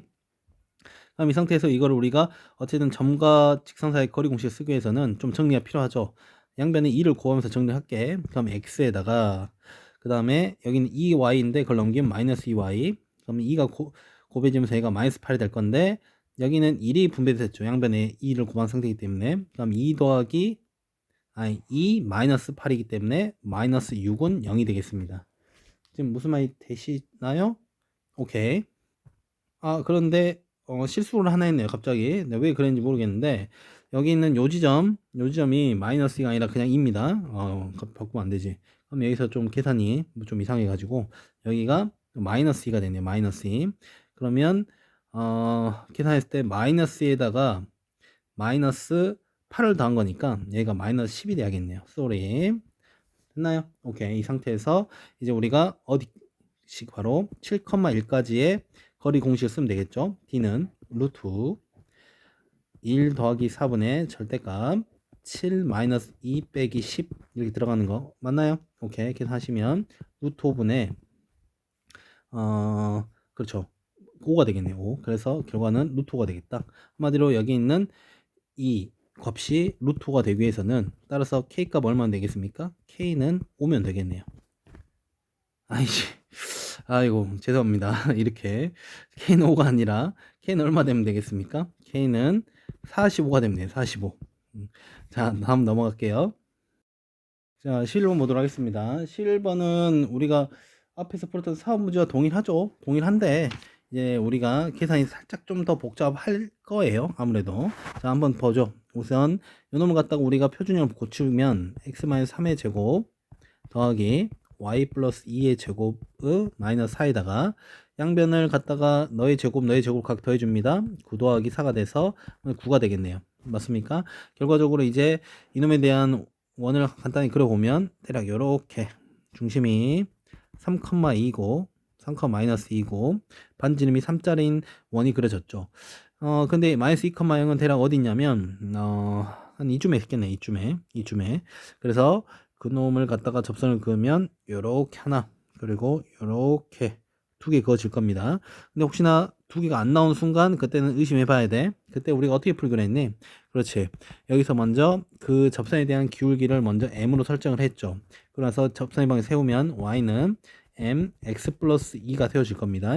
그럼 이 상태에서 이거를 우리가 어쨌든 점과 직선 사이 거리 공식을 쓰기 위해서는 좀 정리가 필요하죠. 양변에 2를 구하면서 정리할게. 그럼 x에다가 그 다음에 여기는 2y인데 그걸 넘기면 마이너스 2y. 그럼 2가 곱해지면서 얘가 마이너스 8이 될 건데 여기는 1이 분배됐죠. 양변에 2를 곱한 상태이기 때문에 그럼 2 마이너스 8이기 때문에 마이너스 6은 0이 되겠습니다. 지금 무슨 말이 되시나요? 오케이. 그런데 실수를 하나 했네요. 갑자기. 네, 왜 그랬는지 모르겠는데 여기 있는 요 지점이 마이너스 2가 아니라 그냥 2입니다. 바꾸면 안 되지. 그럼 여기서 좀 계산이 좀 이상해 가지고 여기가 마이너스 2가 되네요. 마이너스 2. 그러면 계산했을 때 마이너스에다가 마이너스 8을 더한 거니까 얘가 마이너스 10이 돼야겠네요. 쏘리. 됐나요? 오케이. 이 상태에서 이제 우리가 어디식 바로 7,1까지의 거리 공식을 쓰면 되겠죠. D는 루트 1 더하기 4분의 절대값 7 마이너스 2 빼기 10 이렇게 들어가는 거 맞나요? 오케이. 계산하시면 루트 5분의 그렇죠. 5가 되겠네요. 5. 그래서 결과는 루트 5가 되겠다. 한마디로 여기 있는 이 값이 루트 5가 되기 위해서는 따라서 K값 얼마나 되겠습니까? K는 5면 되겠네요. 아이고 죄송합니다. 이렇게 K는 5가 아니라 K는 얼마 되면 되겠습니까? K는 45가 되면 돼요. 45. 자, 다음 넘어갈게요. 자, 11번 보도록 하겠습니다. 11번은 우리가 앞에서 풀었던 사업 문제와 동일하죠. 동일한데 이제 우리가 계산이 살짝 좀 더 복잡할 거예요. 아무래도. 자, 한번 보죠. 우선 요놈을 갖다가 우리가 표준형을 고치면 x-3의 제곱 더하기 y 플러스 2의 제곱의 마이너스 4에다가 양변을 갖다가 너의 제곱 각 더해줍니다. 9 더하기 4가 돼서 9가 되겠네요. 맞습니까? 결과적으로 이제 이놈에 대한 원을 간단히 그려보면 대략 이렇게 중심이 3,2고 3,-2고 반지름이 3짜리인 원이 그려졌죠. 근데 마이너스 2,0은 대략 어디 있냐면 한 이쯤에 있겠네. 이쯤에. 그래서 그 놈을 갖다가 접선을 그으면 요렇게 하나, 그리고 요렇게 두 개 그어질 겁니다. 근데 혹시나 두 개가 안 나온 순간 그때는 의심해 봐야 돼. 그때 우리가 어떻게 풀기로 했니? 그렇지. 여기서 먼저 그 접선에 대한 기울기를 먼저 m으로 설정을 했죠. 그래서 접선의 방에 세우면 y는 mx 플러스 2가 세워질 겁니다.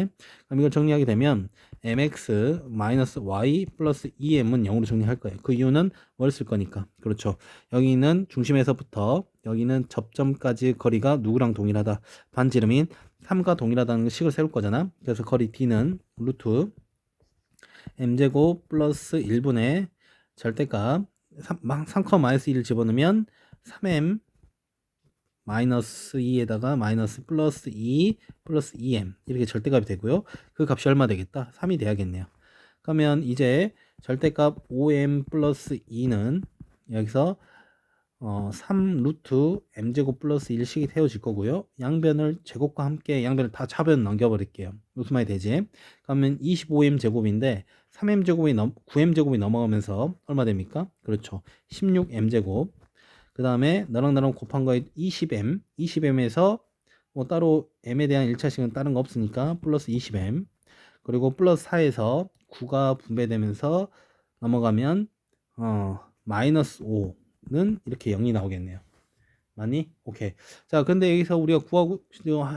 그럼 이걸 정리하게 되면 mx 마이너스 y 플러스 2m은 0으로 정리할 거예요. 그 이유는 뭘 쓸 거니까. 그렇죠. 여기는 중심에서부터 여기는 접점까지 거리가 누구랑 동일하다. 반지름인 3과 동일하다는 식을 세울 거잖아. 그래서 거리 d는 루트 m제곱 플러스 1분의 절대값 3,-1을 집어넣으면 3m 마이너스 2에다가 마이너스 플러스 2 플러스 2m 이렇게 절대값이 되고요. 그 값이 얼마 되겠다? 3이 돼야겠네요. 그러면 이제 절대값 5m 플러스 2는 여기서 3 루트 m제곱 플러스 1식이 세워질 거고요. 양변을 제곱과 함께 양변을 다 차변 넘겨버릴게요. 무슨 말이 되지? 그러면 25m 제곱인데 3m 제곱이 9m 제곱이 넘어가면서 얼마 됩니까? 그렇죠. 16m 제곱. 그 다음에 너랑 나랑 곱한 거에 20m에서 뭐 따로 m에 대한 1차식은 다른 거 없으니까 플러스 20m, 그리고 플러스 4에서 9가 분배되면서 넘어가면 마이너스 5는 이렇게 0이 나오겠네요. 맞니? 오케이. 자, 근데 여기서 우리가 구하고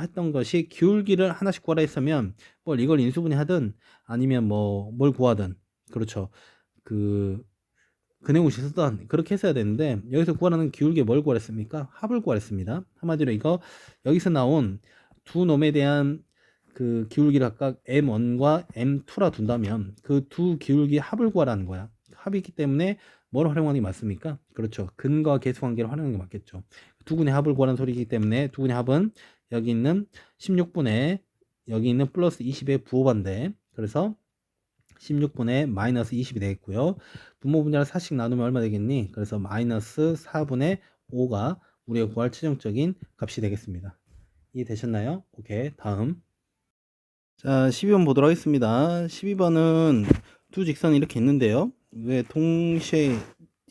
했던 것이 기울기를 하나씩 구하라 했으면 뭘 이걸 인수분해 하든 아니면 뭐 뭘 구하든, 그렇죠. 그 내용을 쓰던 그렇게 했어야 되는데 여기서 구하라는 기울기 뭘 구하랬습니까? 합을 구하랬습니다. 한마디로 이거 여기서 나온 두 놈에 대한 그 기울기를 각각 m1과 m2라 둔다면 그 두 기울기 합을 구하라는 거야. 합이 있기 때문에 뭘 활용하는 게 맞습니까? 그렇죠. 근과 계수 관계를 활용하는 게 맞겠죠. 두 군의 합을 구하는 소리이기 때문에 두 군의 합은 여기 있는 16분의 여기 있는 플러스 20의 부호반대. 그래서 16분의 마이너스 20이 되겠고요. 분모 분자를 4씩 나누면 얼마 되겠니? 그래서 마이너스 4분의 5가 우리가 구할 최종적인 값이 되겠습니다. 이해되셨나요? 오케이. 다음. 자, 12번 보도록 하겠습니다. 12번은 두 직선이 이렇게 있는데요. 왜 동시에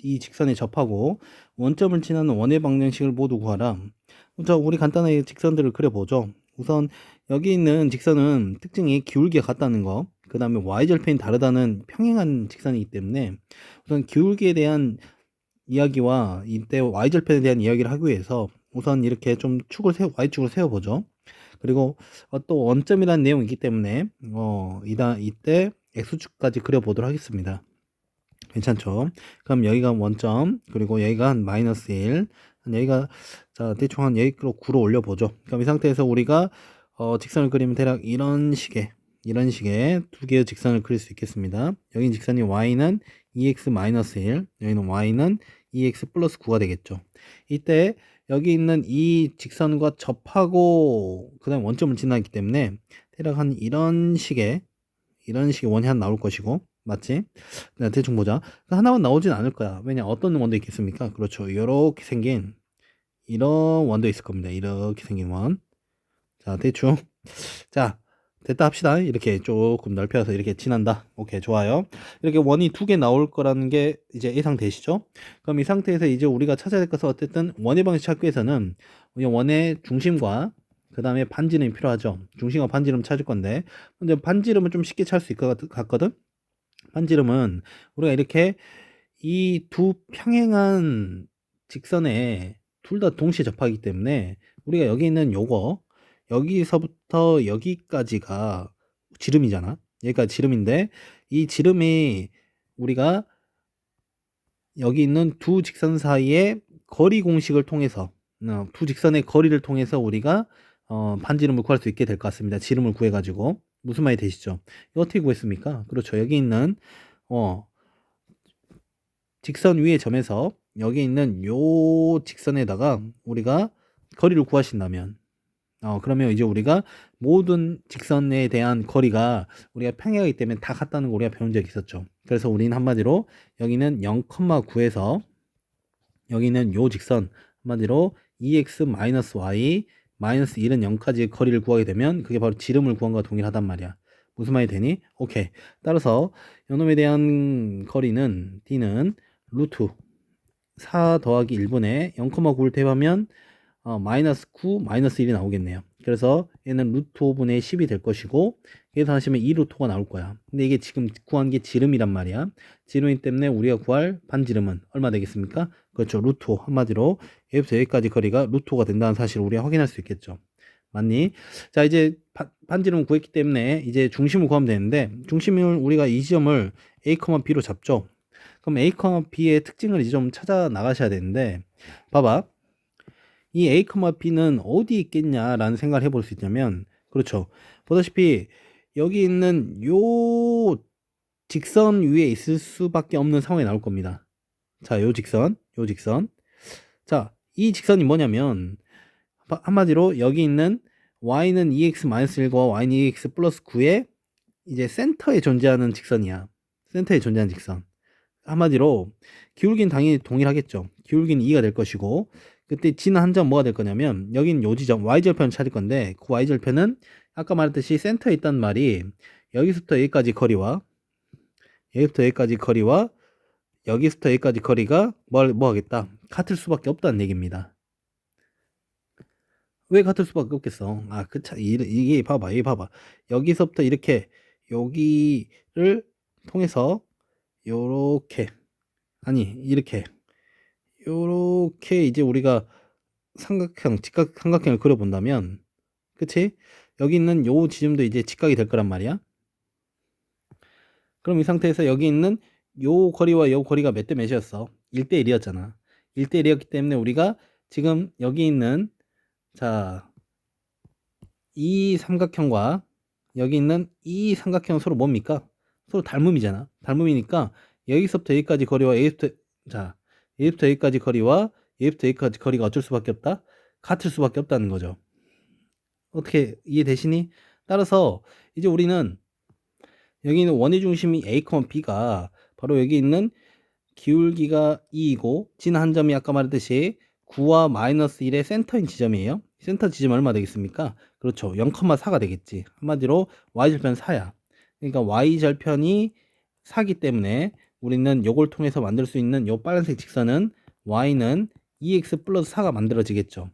이 직선에 접하고 원점을 지나는 원의 방정식을 모두 구하라. 자, 우리 간단하게 직선들을 그려보죠. 우선 여기 있는 직선은 특징이 기울기가 같다는 거, 그 다음에 y절편이 다르다는 평행한 직선이기 때문에 우선 기울기에 대한 이야기와 이때 y절편에 대한 이야기를 하기 위해서 우선 이렇게 좀 y축을 세워보죠. 그리고 또 원점이라는 내용이 있기 때문에 이때 x축까지 그려보도록 하겠습니다. 괜찮죠? 그럼 여기가 원점, 그리고 여기가 한 마이너스 1, 여기가 자 대충 한 여기로 9로 올려보죠. 그럼 이 상태에서 우리가 직선을 그리면 대략 이런 식의 두 개의 직선을 그릴 수 있겠습니다. 여기 직선이 y는 2x-1, 여기는 y는 2x 플러스 9가 되겠죠. 이때 여기 있는 이 직선과 접하고 그 다음 원점을 지나기 때문에 대략 한 이런 식의 원이 하나 나올 것이고, 맞지? 대충 보자. 하나만 나오진 않을 거야. 왜냐, 어떤 원도 있겠습니까? 그렇죠. 이렇게 생긴 이런 원도 있을 겁니다. 이렇게 생긴 원. 자, 대충. 자, 됐다 합시다. 이렇게 조금 넓혀서 이렇게 지난다. 오케이, 좋아요. 이렇게 원이 두 개 나올 거라는 게 이제 예상되시죠? 그럼 이 상태에서 이제 우리가 찾아야 될 것은 어쨌든 원의 방식 찾기 위해서는 원의 중심과 그 다음에 반지름이 필요하죠. 중심과 반지름 찾을 건데, 근데 반지름은 좀 쉽게 찾을 수 있을 것 같거든? 반지름은 우리가 이렇게 이 두 평행한 직선에 둘 다 동시에 접하기 때문에 우리가 여기 있는 요거 여기서부터 여기까지가 지름이잖아. 여기까지 지름인데 이 지름이 우리가 여기 있는 두 직선 사이의 거리 공식을 통해서 두 직선의 거리를 통해서 우리가 반지름을 구할 수 있게 될 것 같습니다. 지름을 구해가지고 무슨 말이 되시죠? 이거 어떻게 구했습니까? 그렇죠. 여기 있는 직선 위의 점에서 여기 있는 요 직선에다가 우리가 거리를 구하신다면 그러면 이제 우리가 모든 직선에 대한 거리가 우리가 평행하기 때문에 다 같다는 거 우리가 배운 적이 있었죠. 그래서 우리는 한마디로 여기는 0,9에서 여기는 요 직선 한마디로 2x-y 마이너스 1은 0까지의 거리를 구하게 되면 그게 바로 지름을 구한 거와 동일하단 말이야. 무슨 말이 되니? 오케이. 따라서 요놈에 대한 거리는 D는 루트 4 더하기 1분의 0,9를 대입하면 마이너스 9, 마이너스 1이 나오겠네요. 그래서 얘는 루트 5분의 10이 될 것이고 계산하시면 2 루트 5가 나올 거야. 근데 이게 지금 구한 게 지름이란 말이야. 지름이기 때문에 우리가 구할 반지름은 얼마 되겠습니까? 그렇죠. 루트 5. 한마디로 여기부터 여기까지 거리가 루트 5가 된다는 사실을 우리가 확인할 수 있겠죠. 맞니? 자, 이제 반지름을 구했기 때문에 이제 중심을 구하면 되는데 중심을 우리가 이 지점을 A, B로 잡죠. 그럼 A, B의 특징을 이제 좀 찾아 나가셔야 되는데 봐봐. 이 A, B는 어디 있겠냐라는 생각을 해볼 수 있냐면 그렇죠. 보다시피 여기 있는 요 직선 위에 있을 수밖에 없는 상황이 나올 겁니다. 자, 요 직선. 자, 이 직선이 뭐냐면 한마디로 여기 있는 y는 2x-1과 y는 2x 플러스 9의 이제 센터에 존재하는 직선이야. 센터에 존재하는 직선. 한마디로 기울기는 당연히 동일하겠죠. 기울기는 2가 될 것이고 그때 G는 한 점 뭐가 될 거냐면 여긴 요 지점 y절편을 찾을 건데 그 y절편은 아까 말했듯이 센터에 있단 말이 여기서부터 여기까지 거리와 여기서부터 여기까지 거리가 뭐 하겠다? 같을 수밖에 없다는 얘기입니다. 왜 같을 수밖에 없겠어? 이게 봐봐. 여기서부터 이렇게 여기를 통해서 요렇게 요렇게 이제 우리가 직각 삼각형을 그려본다면 그치? 여기 있는 요 지점도 이제 직각이 될 거란 말이야. 그럼 이 상태에서 여기 있는 요 거리와 요 거리가 몇 대 몇이었어? 1대 1이었잖아. 1대 1이었기 때문에 우리가 지금 여기 있는 자, 이 삼각형과 여기 있는 이 삼각형은 서로 뭡니까? 서로 닮음이잖아. 닮음이니까 여기서부터 여기까지 거리와 여기부터 여기까지 거리와 여기부터 여기까지 거리가 어쩔 수밖에 없다? 같을 수밖에 없다는 거죠. 어떻게 이해되시니? 따라서 이제 우리는 여기 있는 원의 중심이 A, B가 바로 여기 있는 기울기가 2이고 진 한 점이 아까 말했듯이 9와 마이너스 1의 센터인 지점이에요. 센터 지점 얼마 되겠습니까? 그렇죠. 0,4가 되겠지. 한마디로 y절편 4야. 그러니까 y절편이 4기 때문에 우리는 요걸 통해서 만들 수 있는 요 빨간색 직선은 y는 2x 플러스 4가 만들어지겠죠.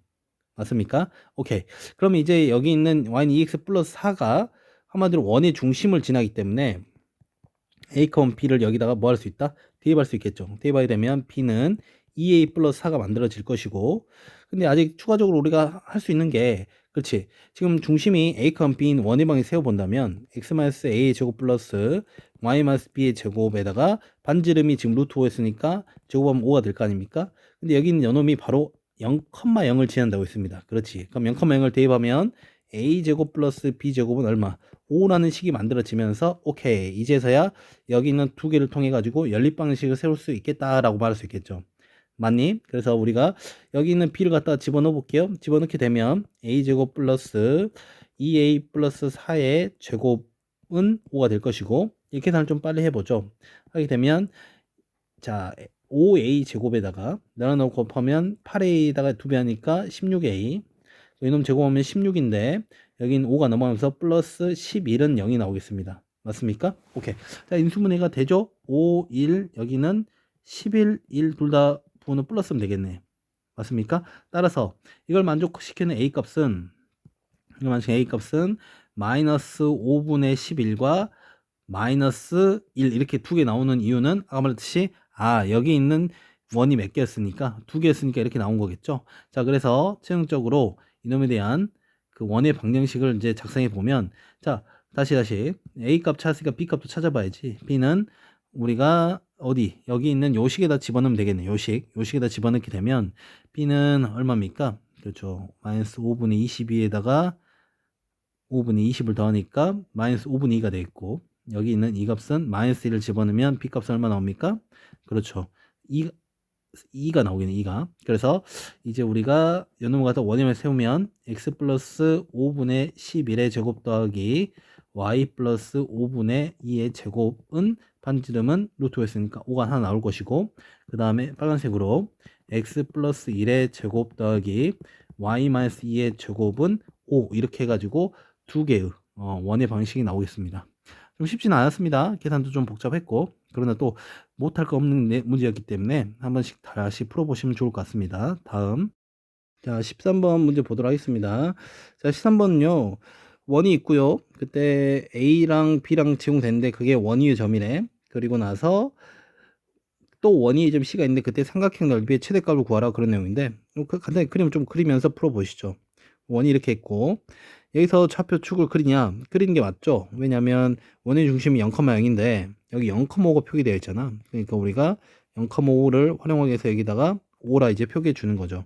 맞습니까? 오케이. 그럼 이제 여기 있는 y는 2x 플러스 4가 한마디로 원의 중심을 지나기 때문에 A, B를 여기다가 뭐 할 수 있다? 대입할 수 있겠죠. 대입하게 되면 B는 2A 플러스 4가 만들어질 것이고 근데 아직 추가적으로 우리가 할 수 있는 게 그렇지. 지금 중심이 A, B인 원의 방에 세워본다면 X-A의 제곱 플러스 Y-B의 제곱에다가 반지름이 지금 루트 5였으니까 제곱하면 5가 될 거 아닙니까? 근데 여기 있는 연놈이 바로 0,0을 지난다고 했습니다. 그렇지. 그럼 0,0을 대입하면 A제곱 플러스 B제곱은 얼마? 5라는 식이 만들어지면서 오케이 이제서야 여기 있는 두 개를 통해 가지고 연립 방식을 세울 수 있겠다라고 말할 수 있겠죠. 맞니? 그래서 우리가 여기 있는 B를 갖다 집어넣어 볼게요. 집어넣게 되면 A제곱 플러스 2A 플러스 4의 제곱은 5가 될 것이고 이 계산을 좀 빨리 해보죠. 하게 되면 자 5A 제곱에다가 나눠 곱하면 8A에다가 2배 하니까 16A 이놈 제곱하면 16인데 여긴 5가 넘어가면서 플러스 11은 0이 나오겠습니다. 맞습니까? 오케이. 자, 인수분해가 되죠? 5, 1, 여기는 11, 1 둘 다 부호는 플러스면 되겠네. 맞습니까? 따라서 이걸 만족시키는 A값은 마이너스 5분의 11과 마이너스 1 이렇게 두 개 나오는 이유는 아까 말했듯이 여기 있는 원이 몇 개였으니까 두 개였으니까 이렇게 나온 거겠죠. 자, 그래서 최종적으로 이놈에 대한 그 원의 방정식을 이제 작성해 보면 자 다시 A 값 찾았으니까 B 값도 찾아봐야지. B는 우리가 어디 여기 있는 요식에다 집어넣으면 되겠네. 요식에다 집어넣게 되면 B는 얼마입니까? 그렇죠. 마이너스 5분의 22에다가 5분의 20을 더하니까 마이너스 5분의 2가 되겠고 여기 있는 이 값은 마이너스 1을 집어넣으면 B 값은 얼마 나옵니까? 그렇죠. 2가 나오겠네, 2가. 그래서 이제 우리가 요놈을 갖다 원형을 세우면 x 플러스 5분의 11의 제곱 더하기 y 플러스 5분의 2의 제곱은 반지름은 루트 5였으니까 5가 하나 나올 것이고 그 다음에 빨간색으로 x 플러스 1의 제곱 더하기 y-2의 제곱은 5 이렇게 해가지고 두 개의 원의 방식이 나오겠습니다. 좀 쉽지는 않았습니다. 계산도 좀 복잡했고, 그러나 또 못할 거 없는 문제였기 때문에 한 번씩 다시 풀어보시면 좋을 것 같습니다. 다음. 자, 13번 문제 보도록 하겠습니다. 자, 13번은요, 원이 있고요. 그때 A랑 B랑 제공됐는데 그게 원위의 점이래. 그리고 나서 또 원위의 점 C가 있는데 그때 삼각형 넓이의 최대값을 구하라 그런 내용인데, 간단히 그림 좀 그리면서 풀어보시죠. 원이 이렇게 있고, 여기서 좌표 축을 그리냐? 그리는 게 맞죠? 왜냐면 원의 중심이 0,0인데 여기 0,5가 표기되어 있잖아. 그러니까 우리가 0,5를 활용하기 위해서 여기다가 5라 이제 표기해 주는 거죠.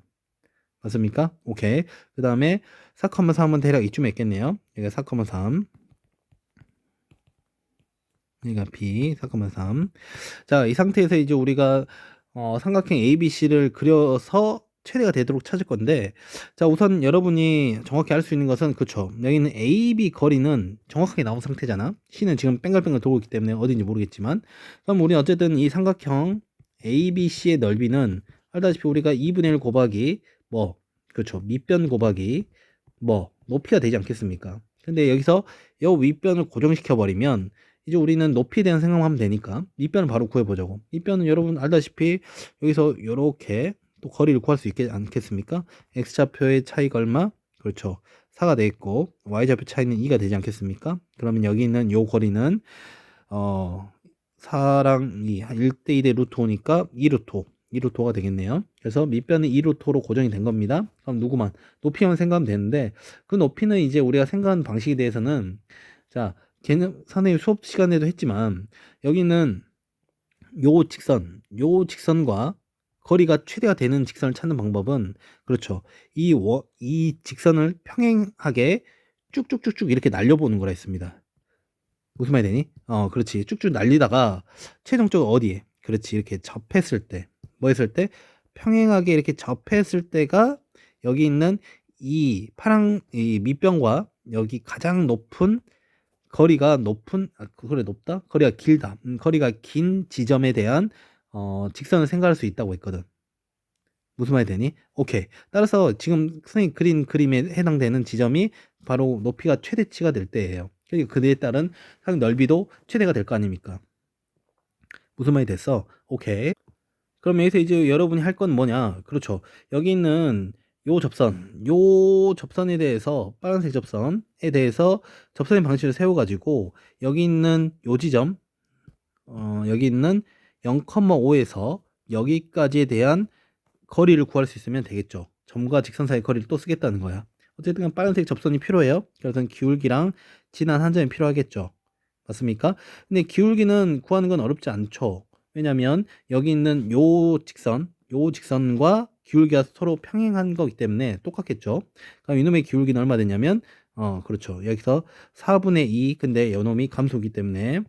맞습니까? 오케이. 그 다음에 4,3은 대략 이쯤에 있겠네요. 여기가 4,3. 여기가 B 4,3. 자, 이 상태에서 이제 우리가 삼각형 ABC를 그려서 최대가 되도록 찾을 건데, 자, 우선 여러분이 정확히 알 수 있는 것은, 그쵸, 여기는 AB 거리는 정확하게 나온 상태잖아. C는 지금 뺑글뺑글 돌고 있기 때문에 어딘지 모르겠지만, 그럼 우리 어쨌든 이 삼각형 ABC의 넓이는 알다시피 우리가 2분의 1 곱하기 뭐, 그쵸, 밑변 곱하기 뭐 높이가 되지 않겠습니까? 근데 여기서 이 윗변을 고정시켜 버리면 이제 우리는 높이에 대한 생각만 하면 되니까 밑변을 바로 구해보자고. 밑변은 여러분 알다시피 여기서 이렇게 또 거리를 구할 수 있지 않겠습니까? x좌표의 차이가 얼마? 그렇죠. 4가 돼 있고 y좌표 차이는 2가 되지 않겠습니까? 그러면 여기 있는 요 거리는 4랑 2, 1대2대 루트 5니까 2루트 5. 2루트 5가 되겠네요. 그래서 밑변은 2루트 5로 고정이 된 겁니다. 그럼 누구만? 높이만 생각하면 되는데, 그 높이는 이제 우리가 생각하는 방식에 대해서는, 자, 걔는 선생님 수업 시간에도 했지만, 여기는 요 직선과 거리가 최대가 되는 직선을 찾는 방법은, 그렇죠. 이 직선을 평행하게 쭉쭉쭉쭉 이렇게 날려보는 거라 했습니다. 무슨 말이 되니? 그렇지. 쭉쭉 날리다가 최종적으로 어디에? 그렇지. 이렇게 접했을 때. 뭐 했을 때? 평행하게 이렇게 접했을 때가 여기 있는 이 이 밑변과 여기 가장 높은 거리가 높은, 그래, 높다? 거리가 길다. 거리가 긴 지점에 대한 직선을 생각할 수 있다고 했거든. 무슨 말이 되니? 오케이. 따라서 지금 선생님 그린 그림에 해당되는 지점이 바로 높이가 최대치가 될 때예요. 그러니까 그에 따른 상 넓이도 최대가 될 거 아닙니까? 무슨 말이 됐어? 오케이. 그럼 여기서 이제 여러분이 할 건 뭐냐? 그렇죠. 여기 있는 요 접선에 대해서, 빨간색 접선에 대해서 접선의 방식을 세워가지고, 여기 있는 요 지점, 여기 있는 0,5에서 여기까지에 대한 거리를 구할 수 있으면 되겠죠. 점과 직선 사이 거리를 또 쓰겠다는 거야. 어쨌든 빨간색 접선이 필요해요. 그래서 기울기랑 진한 한 점이 필요하겠죠. 맞습니까? 근데 기울기는 구하는 건 어렵지 않죠. 왜냐면 여기 있는 요 직선과 기울기가 서로 평행한 거기 때문에 똑같겠죠. 그럼 이놈의 기울기는 얼마 되냐면 그렇죠. 여기서 4분의 2, 근데 요놈이 감소기 때문에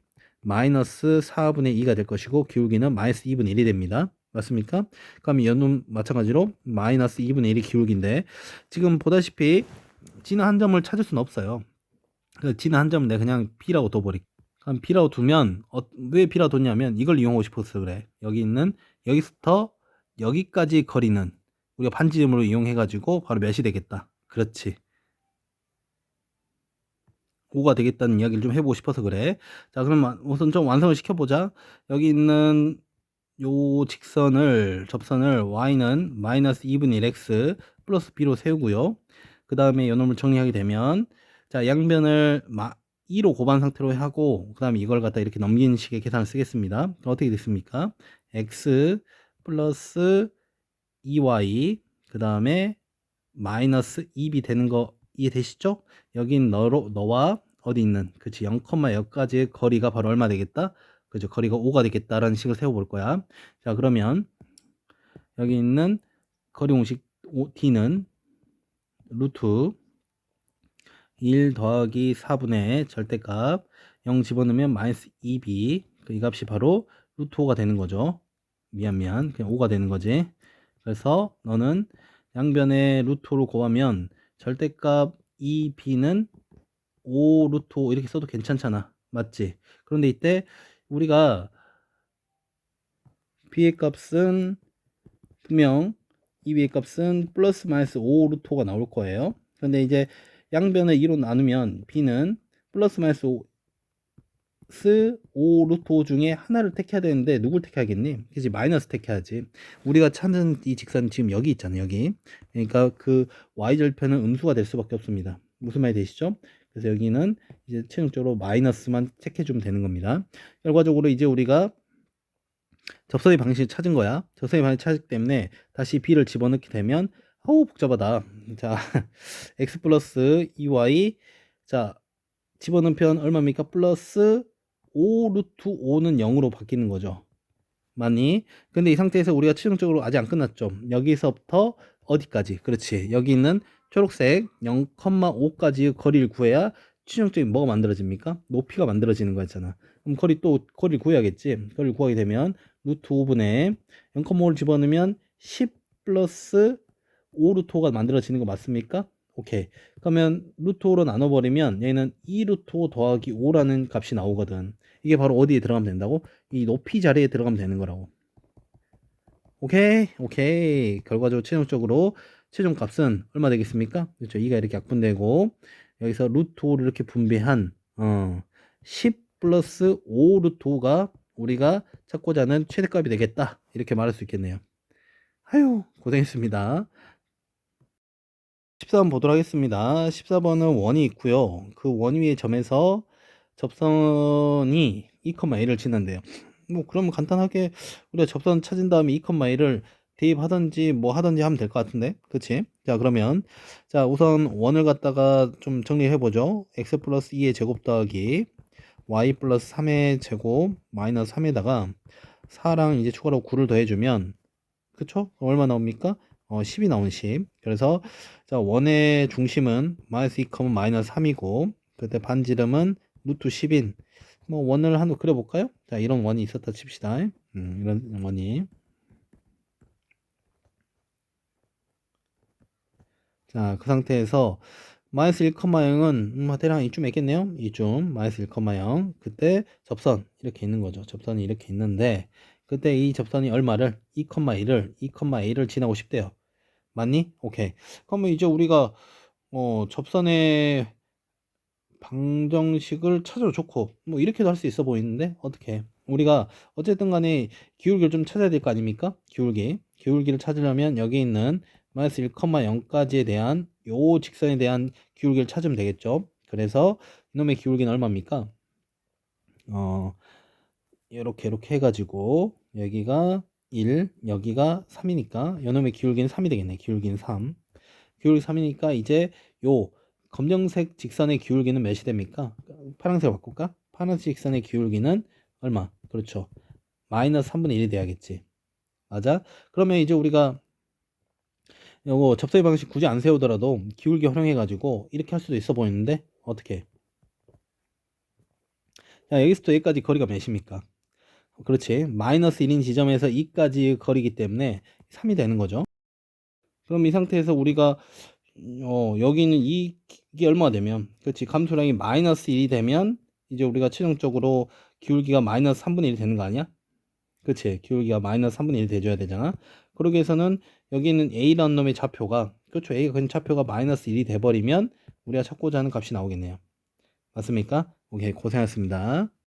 마이너스 4분의 2가 될 것이고 기울기는 마이너스 2분의 1이 됩니다. 맞습니까? 그럼 이놈 마찬가지로 마이너스 2분의 1이 기울기인데 지금 보다시피 진한 한 점을 찾을 수는 없어요. 그 진한 한 점은 내가 그냥 B라고 둬버릴게. 그럼 B라고 두면 왜 B라고 뒀냐면 이걸 이용하고 싶어서 그래. 여기 있는 여기부터 여기까지 거리는 우리가 반지름으로 이용해가지고 바로 몇이 되겠다. 그렇지. 5가 되겠다는 이야기를 좀 해보고 싶어서 그래. 자, 그럼 우선 좀 완성을 시켜보자. 여기 있는 요 접선을 y는 마이너스 2분의 1x 플러스 b로 세우고요. 그 다음에 요 놈을 정리하게 되면 자, 양변을 2로 곱한 상태로 하고 그 다음에 이걸 갖다 이렇게 넘기는 식의 계산을 쓰겠습니다. 어떻게 됐습니까? x 플러스 2y 그 다음에 마이너스 2b 되는 거 이해되시죠? 여긴 너와 어디 있는 그치 0,여까지의 거리가 바로 얼마 되겠다? 그죠? 거리가 5가 되겠다라는 식을 세워볼 거야. 자, 그러면 여기 있는 거리 공식 d는 루트 1 더하기 4분의 절대값 0 집어넣으면 마이너스 2b 이 값이 바로 루트 5가 되는 거죠. 미안 그냥 5가 되는 거지. 그래서 너는 양변에 루트 5로 곱하면 절대값 2b는 5 루트 5 이렇게 써도 괜찮잖아. 맞지? 그런데 이때 우리가 b의 값은 분명 이 위의 값은 플러스 마이너스 5 루트 5가 나올 거예요. 근데 이제 양변을 2로 나누면 b는 플러스 마이너스 5 루트 5 중에 하나를 택해야 되는데 누굴 택해야겠니? 그치, 마이너스 택해야지. 우리가 찾은 이 직선이 지금 여기 있잖아요, 여기. 그러니까 그 y절편은 음수가 될 수밖에 없습니다. 무슨 말이 되시죠? 그래서 여기는 이제 최종적으로 마이너스만 체크해주면 되는 겁니다. 결과적으로 이제 우리가 접선의 방식을 찾은 거야. 접선의 방식을 찾기 때문에 다시 b를 집어넣게 되면 아우 복잡하다. 자, x 플러스 2y 자 집어넣으면 얼마입니까? 플러스 5 루트 5는 0으로 바뀌는 거죠. 맞니? 근데 이 상태에서 우리가 최종적으로 아직 안 끝났죠. 여기서부터 어디까지? 그렇지. 여기 있는 초록색 0,5까지의 거리를 구해야 최종적인 뭐가 만들어집니까? 높이가 만들어지는 거였잖아. 그럼 거리를 구해야겠지. 거리를 구하게 되면 루트 5분의 0,5를 집어넣으면 10 플러스 5 루트 5가 만들어지는 거 맞습니까? 오케이. 그러면 루트 5로 나눠버리면 얘는 2 루트 5 더하기 5라는 값이 나오거든. 이게 바로 어디에 들어가면 된다고? 이 높이 자리에 들어가면 되는 거라고. 오케이, 오케이. 결과적으로 최종적으로 최종 값은 얼마 되겠습니까? 그렇죠. 2가 이렇게 약분되고 여기서 루트 5를 이렇게 분배한 10 플러스 5 루트 5가 우리가 찾고자 하는 최대값이 되겠다. 이렇게 말할 수 있겠네요. 아유, 고생했습니다. 14번 보도록 하겠습니다. 14번은 원이 있고요. 그 원 위의 점에서 접선이 2,1을 지난대요. 뭐 그러면 간단하게 우리가 접선 찾은 다음에 2,1을 대입하든지 뭐 하든지 하면 될 것 같은데, 그치? 자, 그러면 자 우선 원을 갖다가 좀 정리해 보죠. x 플러스 2의 제곱 더하기 y 플러스 3의 제곱 마이너스 3에다가 4랑 이제 추가로 9를 더해주면, 그쵸? 얼마 나옵니까? 10이 나온 10. 그래서 자 원의 중심은 마이너스 2, 마이너스 3이고 그때 반지름은 루트 10인 뭐 원을 한번 그려볼까요? 자 이런 원이 있었다 칩시다. 이런 원이. 자 그 상태에서 마이너스 1,0은 대략 이쯤 있겠네요. 이쯤 마이너스 1,0 그때 접선 이렇게 있는 거죠. 접선이 이렇게 있는데 그때 이 접선이 얼마를 2,1을 지나고 싶대요. 맞니? 오케이. 그러면 이제 우리가 접선의 방정식을 찾아도 좋고 뭐 이렇게도 할 수 있어 보이는데 어떻게? 우리가 어쨌든 간에 기울기를 좀 찾아야 될 거 아닙니까? 기울기를 찾으려면 여기 있는 마이너스 1,0까지에 대한 요 직선에 대한 기울기를 찾으면 되겠죠. 그래서 이놈의 기울기는 얼마입니까? 이렇게 해가지고 여기가 1 여기가 3이니까 이놈의 기울기는 3이 되겠네. 기울기는 3. 기울기 3이니까 이제 요 검정색 직선의 기울기는 몇이 됩니까? 파란색으로 바꿀까? 파란색 직선의 기울기는 얼마? 그렇죠. 마이너스 3분의 1이 돼야겠지. 맞아? 그러면 이제 우리가 요거 접선의 방식 굳이 안 세우더라도 기울기 활용해가지고 이렇게 할 수도 있어 보이는데 어떻게? 자, 여기서부터 여기까지 거리가 몇입니까? 그렇지. 마이너스 1인 지점에서 2까지 거리기 때문에 3이 되는 거죠. 그럼 이 상태에서 우리가 여기는 이게 얼마가 되면, 그렇지, 감소량이 마이너스 1이 되면 이제 우리가 최종적으로 기울기가 마이너스 3분의 1이 되는 거 아니야? 그렇지, 기울기가 마이너스 3분의 1이 돼줘야 되잖아. 그러기 위해서는 여기 있는 A라는 놈의 좌표가, 그렇죠, A가 그 좌표가 마이너스 1이 돼버리면 우리가 찾고자 하는 값이 나오겠네요. 맞습니까? 오케이, 고생하셨습니다.